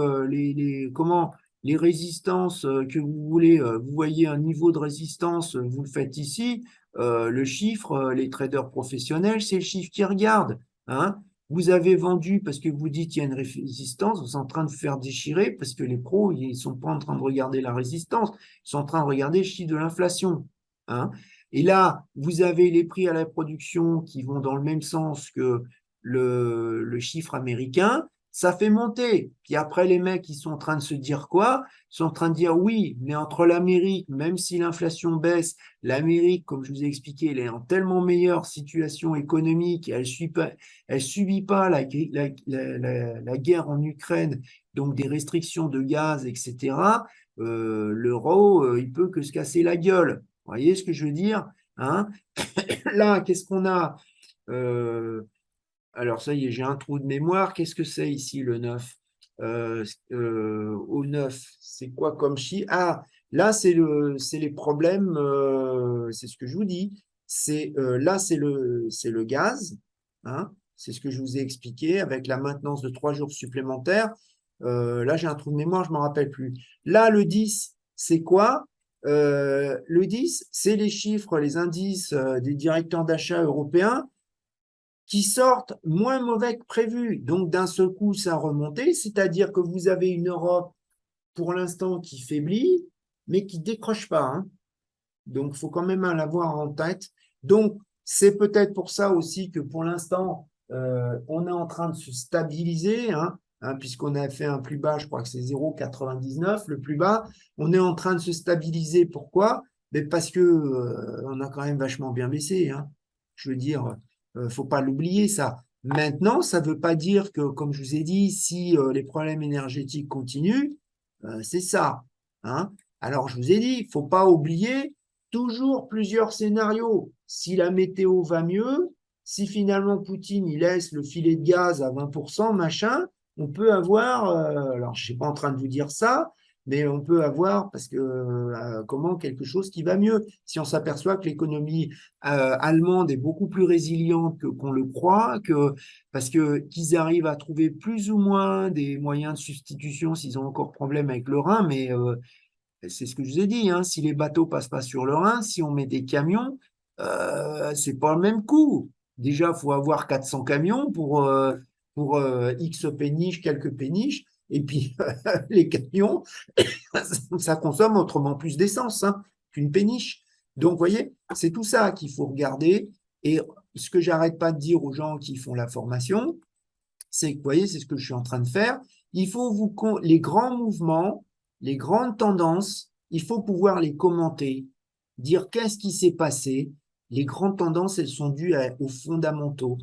résistances que vous voulez. Vous voyez un niveau de résistance, vous le faites ici. Le chiffre, les traders professionnels, c'est le chiffre qui regarde. Hein. Vous avez vendu parce que vous dites qu'il y a une résistance, vous êtes en train de vous faire déchirer parce que les pros, ils ne sont pas en train de regarder la résistance, ils sont en train de regarder le chiffre de l'inflation. Hein. Et là, vous avez les prix à la production qui vont dans le même sens que le chiffre américain, ça fait monter. Puis après, les mecs, ils sont en train de se dire quoi? Ils sont en train de dire oui, mais entre l'Amérique, même si l'inflation baisse, l'Amérique, comme je vous ai expliqué, elle est en tellement meilleure situation économique, elle subit pas la guerre en Ukraine, donc des restrictions de gaz, etc. L'euro, il peut que se casser la gueule. Vous voyez ce que je veux dire? Hein. Là, qu'est-ce qu'on a? Alors, ça y est, j'ai un trou de mémoire. Qu'est-ce que c'est ici, le 9 au 9, c'est quoi comme chiffre? Ah, là, c'est les problèmes, c'est ce que je vous dis. Là, c'est le gaz. Hein, c'est ce que je vous ai expliqué avec la maintenance de 3 jours supplémentaires. Là, j'ai un trou de mémoire, je ne m'en rappelle plus. Là, le 10, c'est quoi? Le 10, c'est les chiffres, les indices des directeurs d'achat européens qui sortent moins mauvais que prévu. Donc, d'un seul coup, ça a remonté, c'est-à-dire que vous avez une Europe, pour l'instant, qui faiblit, mais qui ne décroche pas. Hein. Donc, il faut quand même l'avoir en tête. Donc, c'est peut-être pour ça aussi que pour l'instant, on est en train de se stabiliser, hein, puisqu'on a fait un plus bas, je crois que c'est 0,99, le plus bas. On est en train de se stabiliser. Pourquoi? Mais parce que on a quand même vachement bien baissé. Hein. Je veux dire, faut pas l'oublier ça. Maintenant, ça ne veut pas dire que, comme je vous ai dit, si les problèmes énergétiques continuent, c'est ça. Hein. Alors, je vous ai dit, il ne faut pas oublier toujours plusieurs scénarios. Si la météo va mieux, si finalement Poutine il laisse le filet de gaz à 20%, machin, on peut avoir, alors je ne suis pas en train de vous dire ça, mais on peut avoir, parce que comment, quelque chose qui va mieux. Si on s'aperçoit que l'économie allemande est beaucoup plus résiliente qu'on le croit, parce qu'ils arrivent à trouver plus ou moins des moyens de substitution s'ils ont encore problème avec le Rhin, mais c'est ce que je vous ai dit, hein, si les bateaux passent pas sur le Rhin, si on met des camions, c'est pas le même coût. Déjà, il faut avoir 400 camions pour X péniches, quelques péniches, et puis les camions, ça consomme autrement plus d'essence hein, qu'une péniche. Donc, vous voyez, c'est tout ça qu'il faut regarder. Et ce que j'arrête pas de dire aux gens qui font la formation, c'est que, vous voyez, c'est ce que je suis en train de faire. Il faut les grands mouvements, les grandes tendances, il faut pouvoir les commenter, dire qu'est-ce qui s'est passé. Les grandes tendances, elles sont dues aux fondamentaux.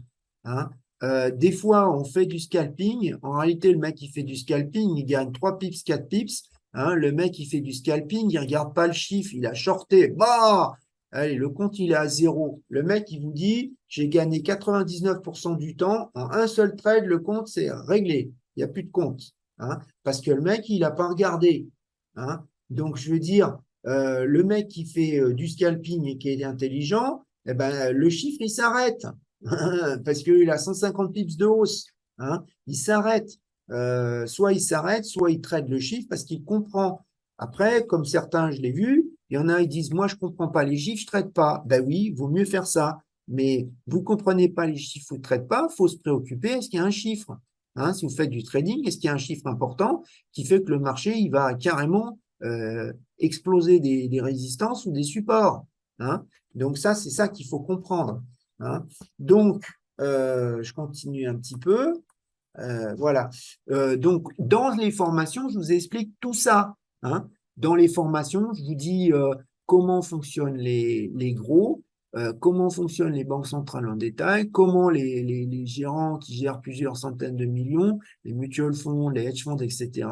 Hein. Des fois, on fait du scalping. En réalité, le mec qui fait du scalping, il gagne 3 pips, 4 pips. Hein. Le mec qui fait du scalping, il regarde pas le chiffre, il a shorté. Bah, allez, le compte, il est à 0. Le mec, il vous dit, j'ai gagné 99% du temps. En un seul trade, le compte, c'est réglé. Il n'y a plus de compte. Hein, parce que le mec, il n'a pas regardé. Hein. Donc, je veux dire, le mec qui fait du scalping et qui est intelligent, eh ben, le chiffre, il s'arrête. Parce qu'il a 150 pips de hausse. Hein, il s'arrête. Soit il s'arrête, soit il trade le chiffre parce qu'il comprend. Après, comme certains, je l'ai vu, il y en a, ils disent, moi, je ne comprends pas les chiffres, je ne traite pas. Ben oui, il vaut mieux faire ça. Mais vous ne comprenez pas les chiffres, vous ne traitez pas, il faut se préoccuper, est-ce qu'il y a un chiffre? Hein, si vous faites du trading, est-ce qu'il y a un chiffre important qui fait que le marché il va carrément exploser des résistances ou des supports, hein? Donc ça, c'est ça qu'il faut comprendre, hein. Donc, je continue un petit peu. Voilà. Donc, dans les formations, je vous explique tout ça, hein. Dans les formations, je vous dis comment fonctionnent les gros, comment fonctionnent les banques centrales en détail, comment les gérants qui gèrent plusieurs centaines de millions, les mutual funds, les hedge funds, etc.,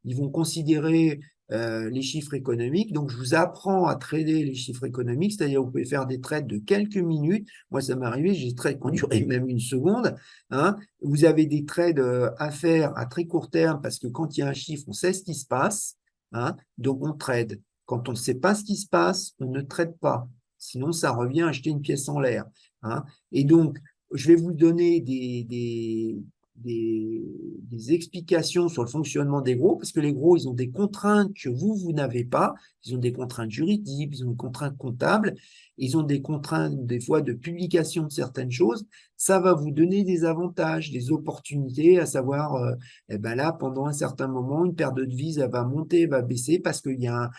ils vont considérer les chiffres économiques. Donc, je vous apprends à trader les chiffres économiques, c'est-à-dire vous pouvez faire des trades de quelques minutes. Moi, ça m'est arrivé, j'ai des trades qui ont duré même une seconde, hein. Vous avez des trades à faire à très court terme parce que quand il y a un chiffre, on sait ce qui se passe, hein, donc on trade. Quand on ne sait pas ce qui se passe, on ne trade pas. Sinon, ça revient à acheter une pièce en l'air, hein. Et donc, je vais vous donner des explications sur le fonctionnement des gros, parce que les gros, ils ont des contraintes que vous n'avez pas. Ils ont des contraintes juridiques, ils ont des contraintes comptables, ils ont des contraintes des fois de publication de certaines choses. Ça va vous donner des avantages, des opportunités, à savoir, eh ben là, pendant un certain moment, une paire de devises, elle va monter, elle va baisser parce il y a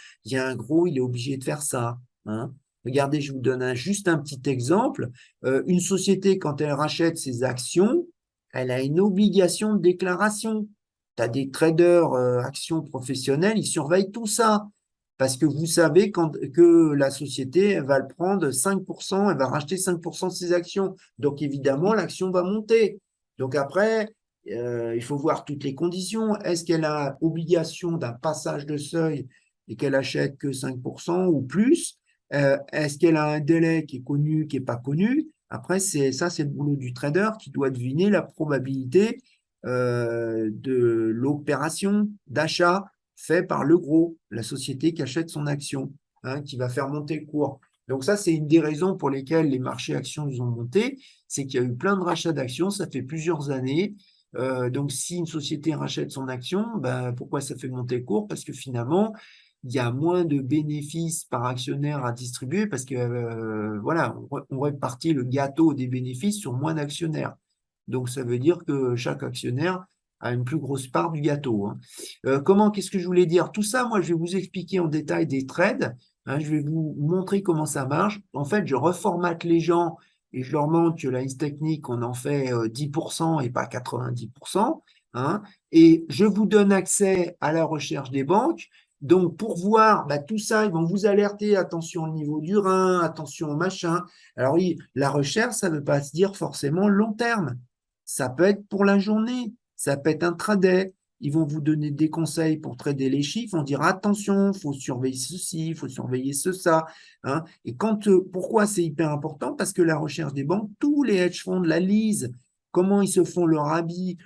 un gros, il est obligé de faire ça, hein. Regardez, je vous donne juste un petit exemple. Une société, quand elle rachète ses actions, elle a une obligation de déclaration. Tu as des traders actions professionnels, ils surveillent tout ça. Parce que vous savez que la société, elle va le prendre 5%, elle va racheter 5% de ses actions. Donc, évidemment, l'action va monter. Donc, après, il faut voir toutes les conditions. Est-ce qu'elle a obligation d'un passage de seuil et qu'elle achète que 5% ou plus? Est-ce qu'elle a un délai qui est connu, qui n'est pas connu? Après, c'est le boulot du trader qui doit deviner la probabilité de l'opération d'achat fait par le gros, la société qui achète son action, hein, qui va faire monter le cours. Donc ça, c'est une des raisons pour lesquelles les marchés actions ils ont monté, c'est qu'il y a eu plein de rachats d'actions, ça fait plusieurs années. Donc si une société rachète son action, ben, pourquoi ça fait monter le cours? Parce que finalement, il y a moins de bénéfices par actionnaire à distribuer parce que voilà, on répartit le gâteau des bénéfices sur moins d'actionnaires. Donc ça veut dire que chaque actionnaire a une plus grosse part du gâteau, hein. Qu'est-ce que je voulais dire? Tout ça, moi, je vais vous expliquer en détail des trades, hein, je vais vous montrer comment ça marche. En fait, je reformate les gens et je leur montre que la liste technique, on en fait 10% et pas 90%, hein, et je vous donne accès à la recherche des banques. Donc, pour voir bah, tout ça, ils vont vous alerter, attention au niveau du rein, attention au machin. Alors oui, la recherche, ça ne veut pas se dire forcément long terme. Ça peut être pour la journée, ça peut être intraday. Ils vont vous donner des conseils pour trader les chiffres. On dira attention, il faut surveiller ceci, il faut surveiller ça, hein. Et pourquoi c'est hyper important? Parce que la recherche des banques, tous les hedge funds la lisent. Comment ils se font leur avis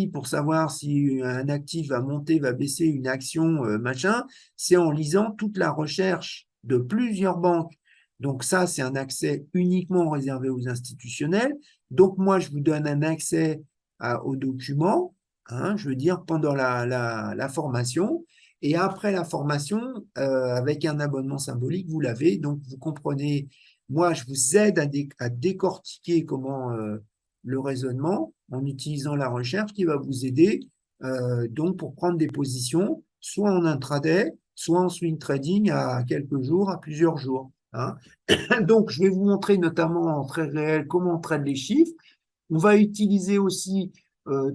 pour savoir si un actif va monter, va baisser, une action, machin, c'est en lisant toute la recherche de plusieurs banques. Donc ça, c'est un accès uniquement réservé aux institutionnels. Donc moi, je vous donne un accès aux documents, hein, je veux dire pendant la formation. Et après la formation, avec un abonnement symbolique, vous l'avez. Donc vous comprenez, moi, je vous aide à décortiquer comment le raisonnement en utilisant la recherche qui va vous aider donc pour prendre des positions, soit en intraday, soit en swing trading à quelques jours, à plusieurs jours, hein. Donc, je vais vous montrer notamment en très réel comment on trade les chiffres. On va utiliser aussi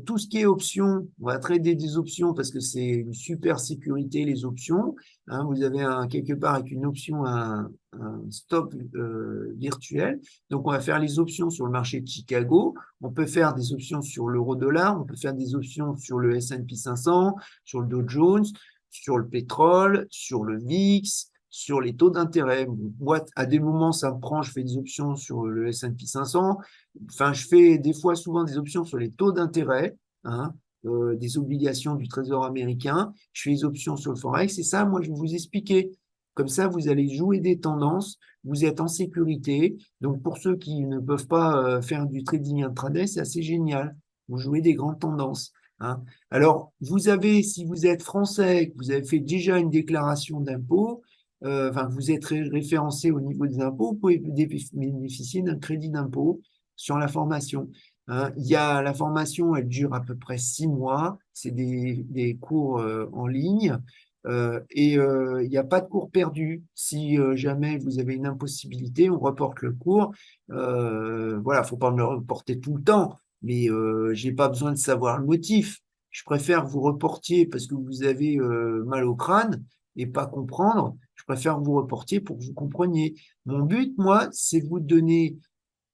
tout ce qui est options. On va trader des options parce que c'est une super sécurité, les options, hein. Vous avez quelque part avec une option un stop virtuel. Donc, on va faire les options sur le marché de Chicago. On peut faire des options sur l'euro-dollar. On peut faire des options sur le S&P 500, sur le Dow Jones, sur le pétrole, sur le VIX, sur les taux d'intérêt. Moi, à des moments, ça me prend, je fais des options sur le S&P 500. Enfin, je fais des fois souvent des options sur les taux d'intérêt, hein, des obligations du Trésor américain. Je fais des options sur le Forex. Et ça, moi, je vais vous expliquer. Comme ça, vous allez jouer des tendances. Vous êtes en sécurité. Donc, pour ceux qui ne peuvent pas faire du trading intraday, c'est assez génial. Vous jouez des grandes tendances, hein. Alors, vous avez, si vous êtes français, que vous avez fait déjà une déclaration d'impôt, enfin, vous êtes référencé au niveau des impôts, vous pouvez bénéficier d'un crédit d'impôt sur la formation. hein. Il y a la formation, elle dure à peu près 6 mois. C'est des cours en ligne. Il n'y a pas de cours perdu. Si jamais vous avez une impossibilité, on reporte le cours. Voilà, faut pas me le reporter tout le temps, mais j'ai pas besoin de savoir le motif. Je préfère que vous reportiez parce que vous avez mal au crâne et pas comprendre. Je préfère que vous reportiez pour que vous compreniez. Mon but, moi, c'est de vous donner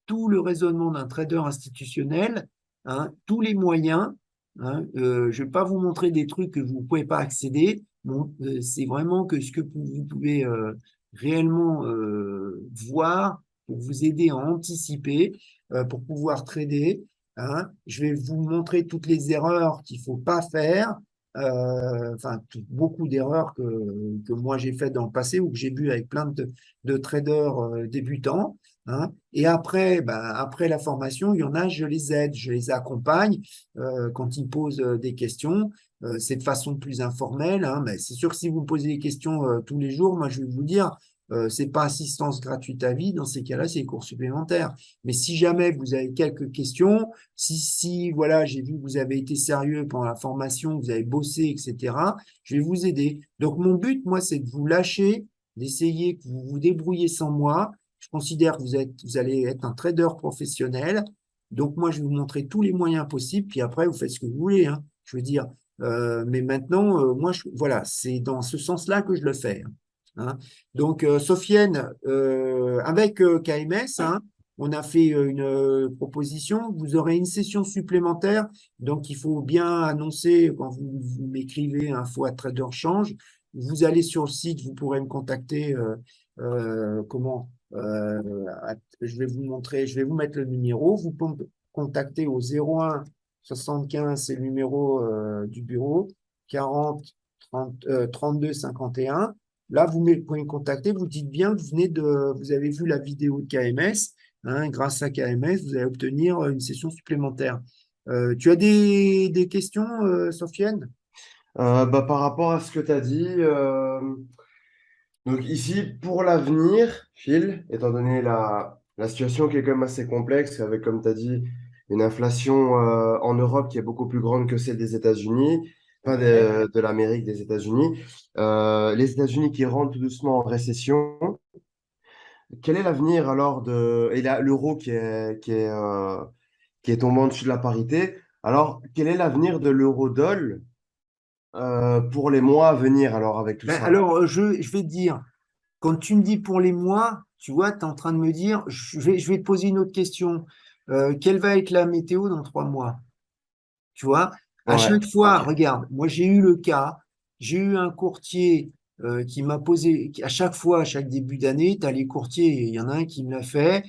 tout le raisonnement d'un trader institutionnel, hein, tous les moyens. Hein, je ne vais pas vous montrer des trucs que vous ne pouvez pas accéder. Bon, c'est vraiment que ce que vous pouvez réellement voir pour vous aider à anticiper, pour pouvoir trader. Hein. Je vais vous montrer toutes les erreurs qu'il ne faut pas faire. Enfin, beaucoup d'erreurs que moi j'ai faites dans le passé ou que j'ai vu avec plein de traders débutants. Hein. Et après, bah, après la formation, il y en a, je les aide, je les accompagne quand ils posent des questions. C'est de façon plus informelle, hein, mais c'est sûr que si vous me posez des questions tous les jours, moi je vais vous dire, c'est pas assistance gratuite à vie. Dans ces cas-là, c'est cours supplémentaires. Mais si jamais vous avez quelques questions, si voilà, j'ai vu que vous avez été sérieux pendant la formation, vous avez bossé, etc., je vais vous aider. Donc mon but, moi, c'est de vous lâcher, d'essayer que vous vous débrouillez sans moi. Je considère que vous allez être un trader professionnel. Donc, moi, je vais vous montrer tous les moyens possibles. Puis après, vous faites ce que vous voulez. Hein. Je veux dire, mais maintenant, moi, voilà, c'est dans ce sens-là que je le fais. Hein. Donc, Sofiane, avec KMS, hein, on a fait une proposition. Vous aurez une session supplémentaire. Donc, il faut bien annoncer quand vous m'écrivez info@trader change. Vous allez sur le site, vous pourrez me contacter. Comment je vais vous montrer, je vais vous mettre le numéro. Vous pouvez me contacter au 01 75, c'est le numéro du bureau, 40 30, 32 51. Là, pouvez me contacter, vous dites bien que vous avez vu la vidéo de KMS. Hein, grâce à KMS, vous allez obtenir une session supplémentaire. Tu as des questions, Sofiane? Bah, par rapport à ce que tu as dit, donc ici, pour l'avenir, Phil, étant donné la situation qui est quand même assez complexe, avec, comme tu as dit, une inflation en Europe qui est beaucoup plus grande que celle des États-Unis, enfin Ouais. de l'Amérique, des États-Unis, les États-Unis qui rentrent tout doucement en récession, quel est l'avenir alors et l'euro qui est tombé en dessus de la parité, alors quel est l'avenir de l'euro-doll pour les mois à venir alors avec tout Ben, ça? alors, je vais te dire, quand tu me dis pour les mois, tu vois, tu es en train de me dire, je vais te poser une autre question. Quelle va être la météo dans 3 mois? Tu vois, à Ouais, chaque fois, ok. regarde, moi j'ai eu le cas, j'ai eu un courtier qui m'a posé, à chaque fois, à chaque début d'année, tu as les courtiers, il y en a un qui me l'a fait,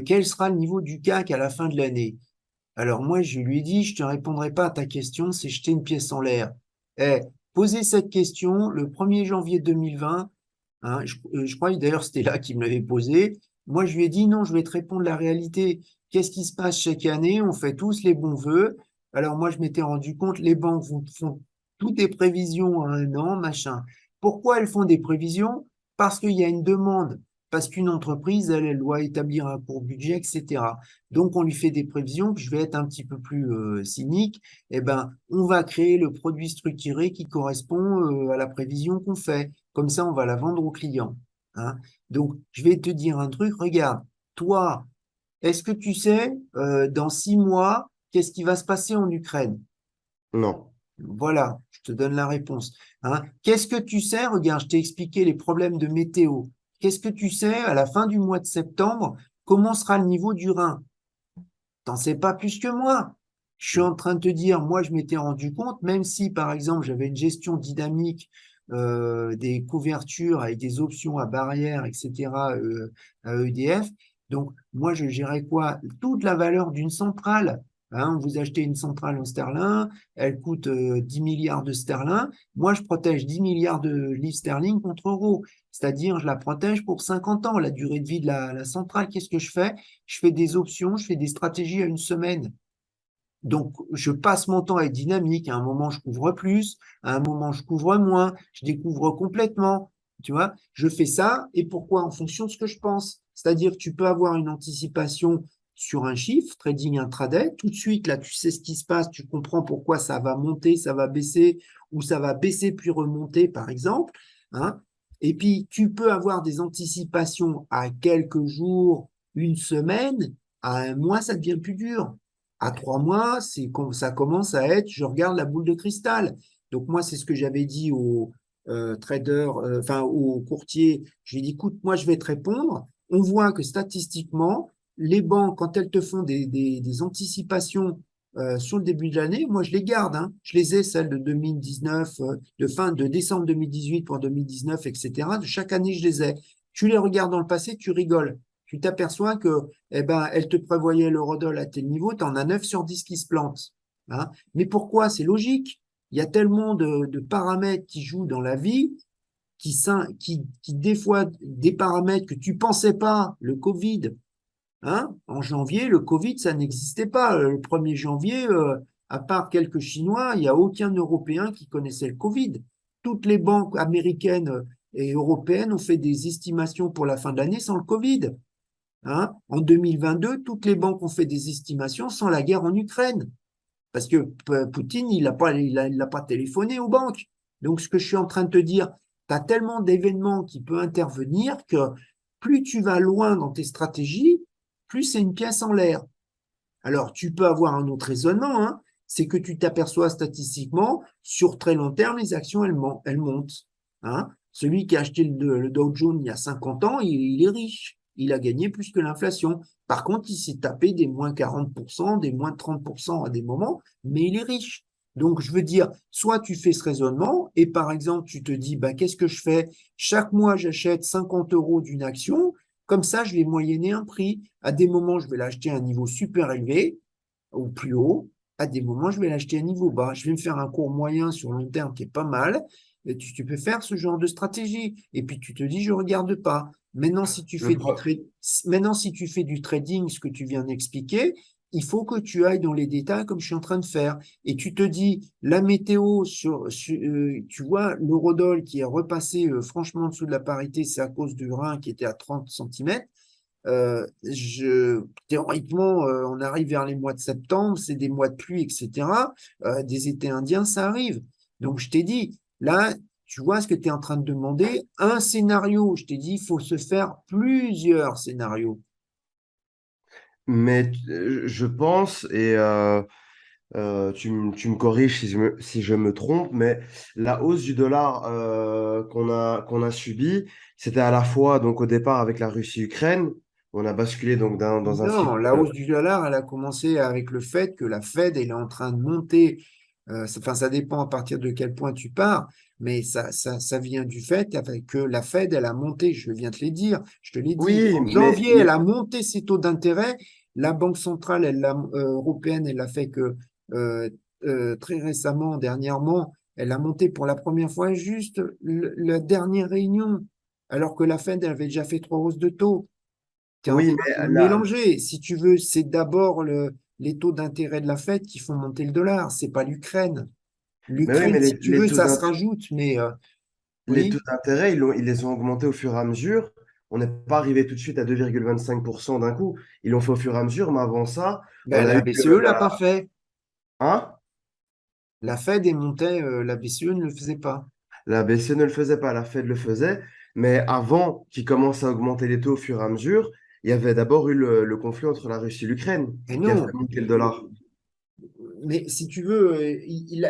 quel sera le niveau du CAC à la fin de l'année? Alors moi, je lui ai dit, je ne te répondrai pas à ta question, c'est jeter une pièce en l'air. Eh, poser cette question le 1er janvier 2020, hein, je crois d'ailleurs c'était là qu'il me l'avait posé. Moi, je lui ai dit non, je vais te répondre la réalité. Qu'est-ce qui se passe chaque année? On fait tous les bons vœux. Alors moi, je m'étais rendu compte, les banques font toutes des prévisions à un an, machin. Pourquoi elles font des prévisions? Parce qu'il y a une demande, parce qu'une entreprise, elle doit établir un court budget, etc. Donc, on lui fait des prévisions, puis je vais être un petit peu plus cynique. Eh ben, on va créer le produit structuré qui correspond à la prévision qu'on fait. Comme ça, on va la vendre aux clients. Hein. Donc, je vais te dire un truc. Regarde, toi, est-ce que tu sais, dans 6 mois, qu'est-ce qui va se passer en Ukraine? Non. Voilà, je te donne la réponse. Hein. Qu'est-ce que tu sais? Regarde, je t'ai expliqué les problèmes de météo. Qu'est-ce que tu sais à la fin du mois de septembre? Comment sera le niveau du Rhin? T'en sais pas plus que moi. Je suis en train de te dire, moi, je m'étais rendu compte, même si, par exemple, j'avais une gestion dynamique des couvertures avec des options à barrière, etc., à EDF. Donc, moi, je gérais quoi? Toute la valeur d'une centrale. Hein, vous achetez une centrale en sterling, elle coûte 10 milliards de sterling. Moi, je protège 10 milliards de livres sterling contre euros. C'est-à-dire, je la protège pour 50 ans, la durée de vie de la centrale. Qu'est-ce que je fais? Je fais des options, je fais des stratégies à une semaine. Donc, je passe mon temps à être dynamique. À un moment, je couvre plus, à un moment, je couvre moins, je découvre complètement. Tu vois, je fais ça. Et pourquoi? En fonction de ce que je pense. C'est-à-dire que tu peux avoir une anticipation sur un chiffre, trading intraday, tout de suite, là, tu sais ce qui se passe, tu comprends pourquoi ça va monter, ça va baisser, ou ça va baisser puis remonter, par exemple, hein. Et puis, tu peux avoir des anticipations à quelques jours, une semaine, à un mois, ça devient plus dur. À 3 mois, ça commence à être, je regarde la boule de cristal. Donc, moi, c'est ce que j'avais dit aux traders, enfin, aux courtiers. Je lui ai dit, écoute, moi, je vais te répondre. On voit que statistiquement, les banques, quand elles te font des anticipations sur le début de l'année, moi je les garde, hein. Je les ai, celles de 2019, de décembre 2018 pour 2019, etc. De chaque année, je les ai. Tu les regardes dans le passé, tu rigoles. Tu t'aperçois que, eh ben, elles te prévoyaient l'eurodoll à tel niveau, tu en as 9 sur 10 qui se plantent, hein. Mais pourquoi? C'est logique. Il y a tellement de paramètres qui jouent dans la vie qui des fois, des paramètres que tu pensais pas, le Covid, hein, en janvier, le Covid, ça n'existait pas. Le 1er janvier, à part quelques Chinois, il n'y a aucun Européen qui connaissait le Covid. Toutes les banques américaines et européennes ont fait des estimations pour la fin de l'année sans le Covid, hein. En 2022, toutes les banques ont fait des estimations sans la guerre en Ukraine. Parce que Poutine, il a pas téléphoné aux banques. Donc, ce que je suis en train de te dire, tu as tellement d'événements qui peuvent intervenir que plus tu vas loin dans tes stratégies, plus c'est une pièce en l'air. Alors, tu peux avoir un autre raisonnement, hein, c'est que tu t'aperçois statistiquement, sur très long terme, les actions, elles montent, hein. Celui qui a acheté le Dow Jones il y a 50 ans, il est riche. Il a gagné plus que l'inflation. Par contre, il s'est tapé des moins 40%, des moins 30% à des moments, mais il est riche. Donc, je veux dire, soit tu fais ce raisonnement et par exemple, tu te dis, bah, qu'est-ce que je fais? Chaque mois, j'achète 50 euros d'une action. Comme ça, je vais moyenner un prix. À des moments, je vais l'acheter à un niveau super élevé ou plus haut. À des moments, je vais l'acheter à un niveau bas. Je vais me faire un cours moyen sur long terme qui est pas mal. Et tu peux faire ce genre de stratégie. Et puis, tu te dis, je regarde pas. Maintenant, si tu Le fais pro- Maintenant, si tu fais du trading, ce que tu viens d'expliquer, il faut que tu ailles dans les détails comme je suis en train de faire. Et tu te dis, la météo, tu vois, l'eurodoll qui est repassé franchement en dessous de la parité, c'est à cause du rein qui était à 30 centimètres. Théoriquement, on arrive vers les mois de septembre, c'est des mois de pluie, etc. Des étés indiens, ça arrive. Donc, je t'ai dit, là, tu vois ce que tu es en train de demander, un scénario. Je t'ai dit, il faut se faire plusieurs scénarios. Mais je pense, et tu me corriges si je me trompe, mais la hausse du dollar qu'on a subie, c'était à la fois donc au départ avec la Russie-Ukraine, on a basculé donc dans un Non, cycle. la hausse du dollar, elle a commencé avec le fait que la Fed, elle est en train de monter. Enfin, ça dépend à partir de quel point tu pars, mais ça vient du fait que la Fed, elle a monté, je viens de te le dire, je te l'ai dit, Oui, en janvier, elle a monté ses taux d'intérêt. La Banque centrale, européenne, elle a fait que euh, très récemment, dernièrement, elle a monté pour la première fois juste la dernière réunion, alors que la Fed, elle avait déjà fait 3 hausses de taux. Tu es en oui, train de mais mélanger. Si tu veux, c'est d'abord les taux d'intérêt de la Fed qui font monter le dollar, c'est pas l'Ukraine. oui, L'Ukraine, mais si tu veux, ça se rajoute, mais les taux oui. d'intérêt, ils les ont augmentés au fur et à mesure. On n'est pas arrivé tout de suite à 2,25% d'un coup. Ils l'ont fait au fur et à mesure, mais avant ça, on Ben, a la eu BCE l'a pas fait. hein. La Fed est montée, la BCE ne le faisait pas. La BCE ne le faisait pas, la Fed le faisait, mais avant qu'ils commencent à augmenter les taux au fur et à mesure, il y avait d'abord eu le conflit entre la Russie et l'Ukraine Et qui a fait non, monter le dollar. mais si tu veux,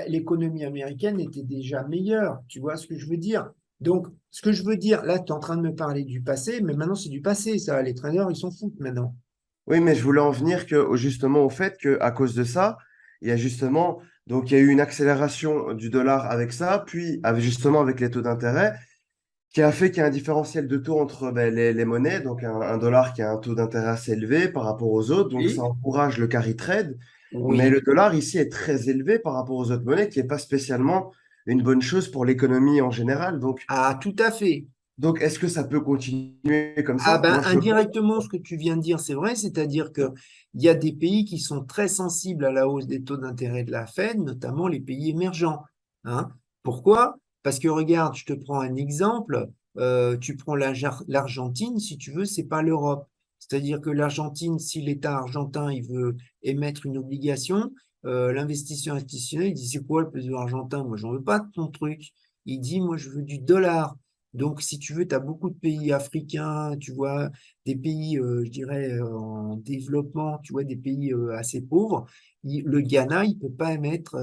l'économie américaine était déjà meilleure. Tu vois ce que je veux dire? Donc, ce que je veux dire, là, tu es en train de me parler du passé, mais maintenant, c'est du passé, ça. Les traders, ils s'en foutent maintenant. Oui, mais je voulais en venir justement au fait qu'à cause de ça, il y a justement, donc il y a eu une accélération du dollar avec ça, puis justement avec les taux d'intérêt, qui a fait qu'il y a un différentiel de taux entre les monnaies, donc un dollar qui a un taux d'intérêt assez élevé par rapport aux autres, donc ça Oui. encourage le carry trade, mais le Oui. dollar ici est très élevé par rapport aux autres monnaies, qui n'est pas spécialement une bonne chose pour l'économie en général. Ah, tout à fait. Donc est-ce que ça peut continuer comme Ah ça? ben, Moi, je veux pas. indirectement, ce que tu viens de dire, c'est vrai, c'est-à-dire qu'il y a des pays qui sont très sensibles à la hausse des taux d'intérêt de la Fed, notamment les pays émergents, hein. Pourquoi? Parce que regarde, je te prends un exemple, tu prends l'Argentine, si tu veux, c'est pas l'Europe. C'est-à-dire que l'Argentine, si l'État argentin il veut émettre une obligation, l'investisseur institutionnel il dit c'est quoi le peso argentin? Moi, j'en veux pas de ton truc. Il dit moi, je veux du dollar. Donc, si tu veux, tu as beaucoup de pays africains, tu vois, des pays, je dirais, en développement, tu vois, des pays assez pauvres. Le Ghana, il peut pas émettre,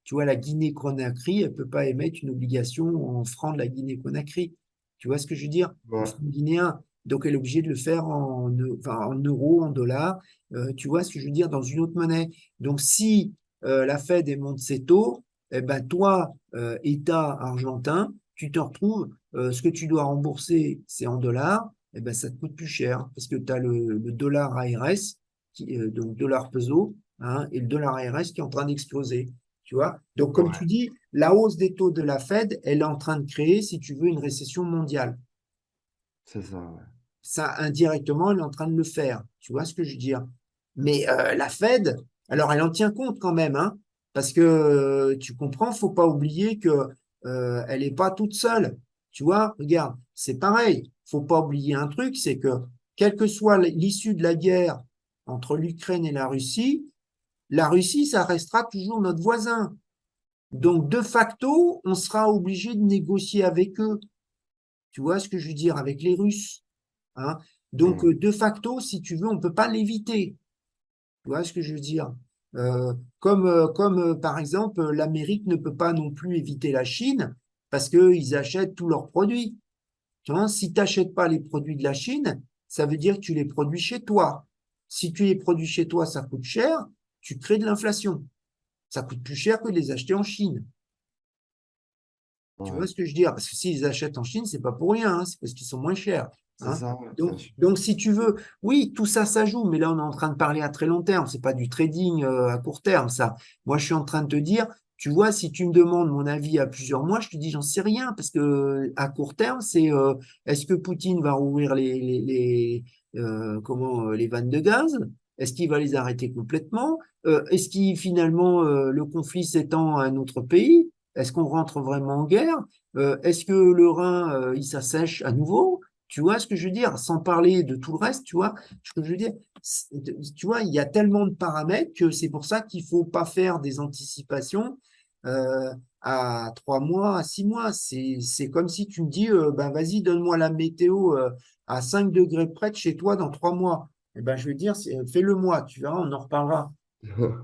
tu vois, la Guinée-Conakry, elle peut pas émettre une obligation en francs de la Guinée-Conakry. Tu vois ce que je veux dire? Le Ouais, franc guinéen. Donc, elle est obligée de le faire enfin, en euros, en dollars. Tu vois ce que je veux dire? Dans une autre monnaie. Donc, si la Fed elle monte ses taux, eh ben, toi, État argentin, tu te retrouves, ce que tu dois rembourser, c'est en dollars, eh ben, ça te coûte plus cher parce que tu as le dollar ARS, donc dollar peso, hein, et le dollar ARS qui est en train d'exploser. Tu vois? Donc, comme tu ouais, dis, la hausse des taux de la Fed, elle est en train de créer, si tu veux, une récession mondiale. c'est ça, ouais. Ça, indirectement, elle est en train de le faire. Tu vois ce que je veux dire? Mais la Fed, alors elle en tient compte quand même, hein, parce que tu comprends, faut pas oublier que elle n'est pas toute seule. Tu vois, regarde, c'est pareil. Faut pas oublier un truc, c'est que quelle que soit l'issue de la guerre entre l'Ukraine et la Russie, ça restera toujours notre voisin. Donc, de facto, on sera obligé de négocier avec eux. Tu vois ce que je veux dire? Avec les Russes. Hein. Donc, Ouais, de facto, si tu veux, on ne peut pas l'éviter. Tu vois ce que je veux dire? Comme par exemple, l'Amérique ne peut pas non plus éviter la Chine parce qu'ils achètent tous leurs produits. Tu vois, si tu n'achètes pas les produits de la Chine, ça veut dire que tu les produis chez toi. Si tu les produis chez toi, ça coûte cher, tu crées de l'inflation. Ça coûte plus cher que de les acheter en Chine. Tu vois ouais. ce que je veux dire? Parce que s'ils achètent en Chine, c'est pas pour rien, hein, c'est parce qu'ils sont moins chers. C'est Hein. ça, ouais, bien Donc, sûr. donc, si tu veux, oui, tout ça, ça joue, mais là, on est en train de parler à très long terme. C'est pas du trading à court terme, ça. Moi, je suis en train de te dire, tu vois, si tu me demandes mon avis à plusieurs mois, je te dis, j'en sais rien, parce que à court terme, c'est est-ce que Poutine va rouvrir les vannes de gaz? Est-ce qu'il va les arrêter complètement? Est-ce qu'il finalement le conflit s'étend à un autre pays? Est-ce qu'on rentre vraiment en guerre? Est-ce que le Rhin, il s'assèche à nouveau? Tu vois ce que je veux dire? Sans parler de tout le reste, tu vois ce que je veux dire? Tu vois, il y a tellement de paramètres que c'est pour ça qu'il faut pas faire des anticipations euh, à 3 mois, à 6 mois. C'est comme si tu me dis, ben vas-y, donne-moi la météo à 5 degrés près de chez toi dans 3 mois. Eh ben, je vais dire, fais-le moi, tu verras, on en reparlera.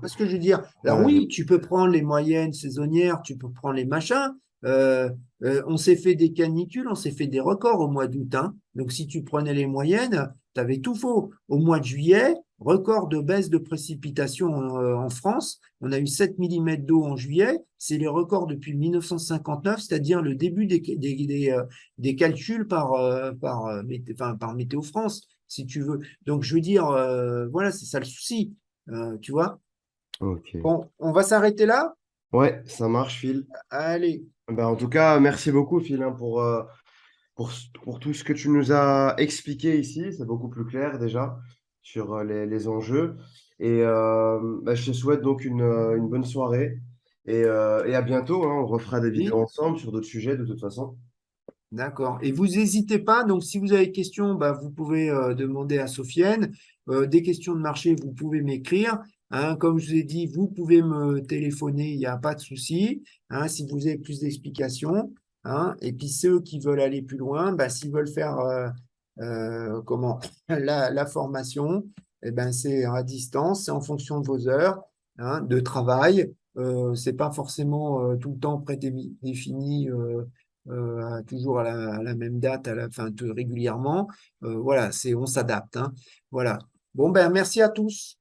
Parce que je veux dire, alors Ouais, oui, tu peux prendre les moyennes saisonnières, tu peux prendre les machins. Euh, on s'est fait des canicules, on s'est fait des records au mois d'août. Hein. Donc si tu prenais les moyennes, tu avais tout faux. Au mois de juillet, record de baisse de précipitations en France. On a eu 7 millimètres d'eau en juillet. C'est les records depuis 1959, c'est-à-dire le début des calculs enfin, par Météo France, si tu veux. Donc je veux dire, voilà, c'est ça le souci. Tu vois? ok. Bon, on va s'arrêter là. Ouais, ça marche, Phil. Allez, Ben, en tout cas, merci beaucoup, Phil, hein, pour tout ce que tu nous as expliqué ici. C'est beaucoup plus clair déjà sur les enjeux. Et ben, je te souhaite donc une bonne soirée. Et à bientôt, hein. On refera des vidéos oui, ensemble sur d'autres sujets de toute façon. d'accord. Et vous n'hésitez pas, donc si vous avez des questions, bah, vous pouvez demander à Sofiane. Des questions de marché, vous pouvez m'écrire. Hein. Comme je vous ai dit, vous pouvez me téléphoner, il n'y a pas de souci. Hein, si vous avez plus d'explications. Hein. Et puis ceux qui veulent aller plus loin, bah, s'ils veulent faire comment la formation, eh ben, c'est à distance, c'est en fonction de vos heures de travail. C'est pas forcément tout le temps prédéfini. Toujours à la même date, régulièrement. Voilà, on s'adapte. Hein. Voilà. Bon, ben, merci à tous.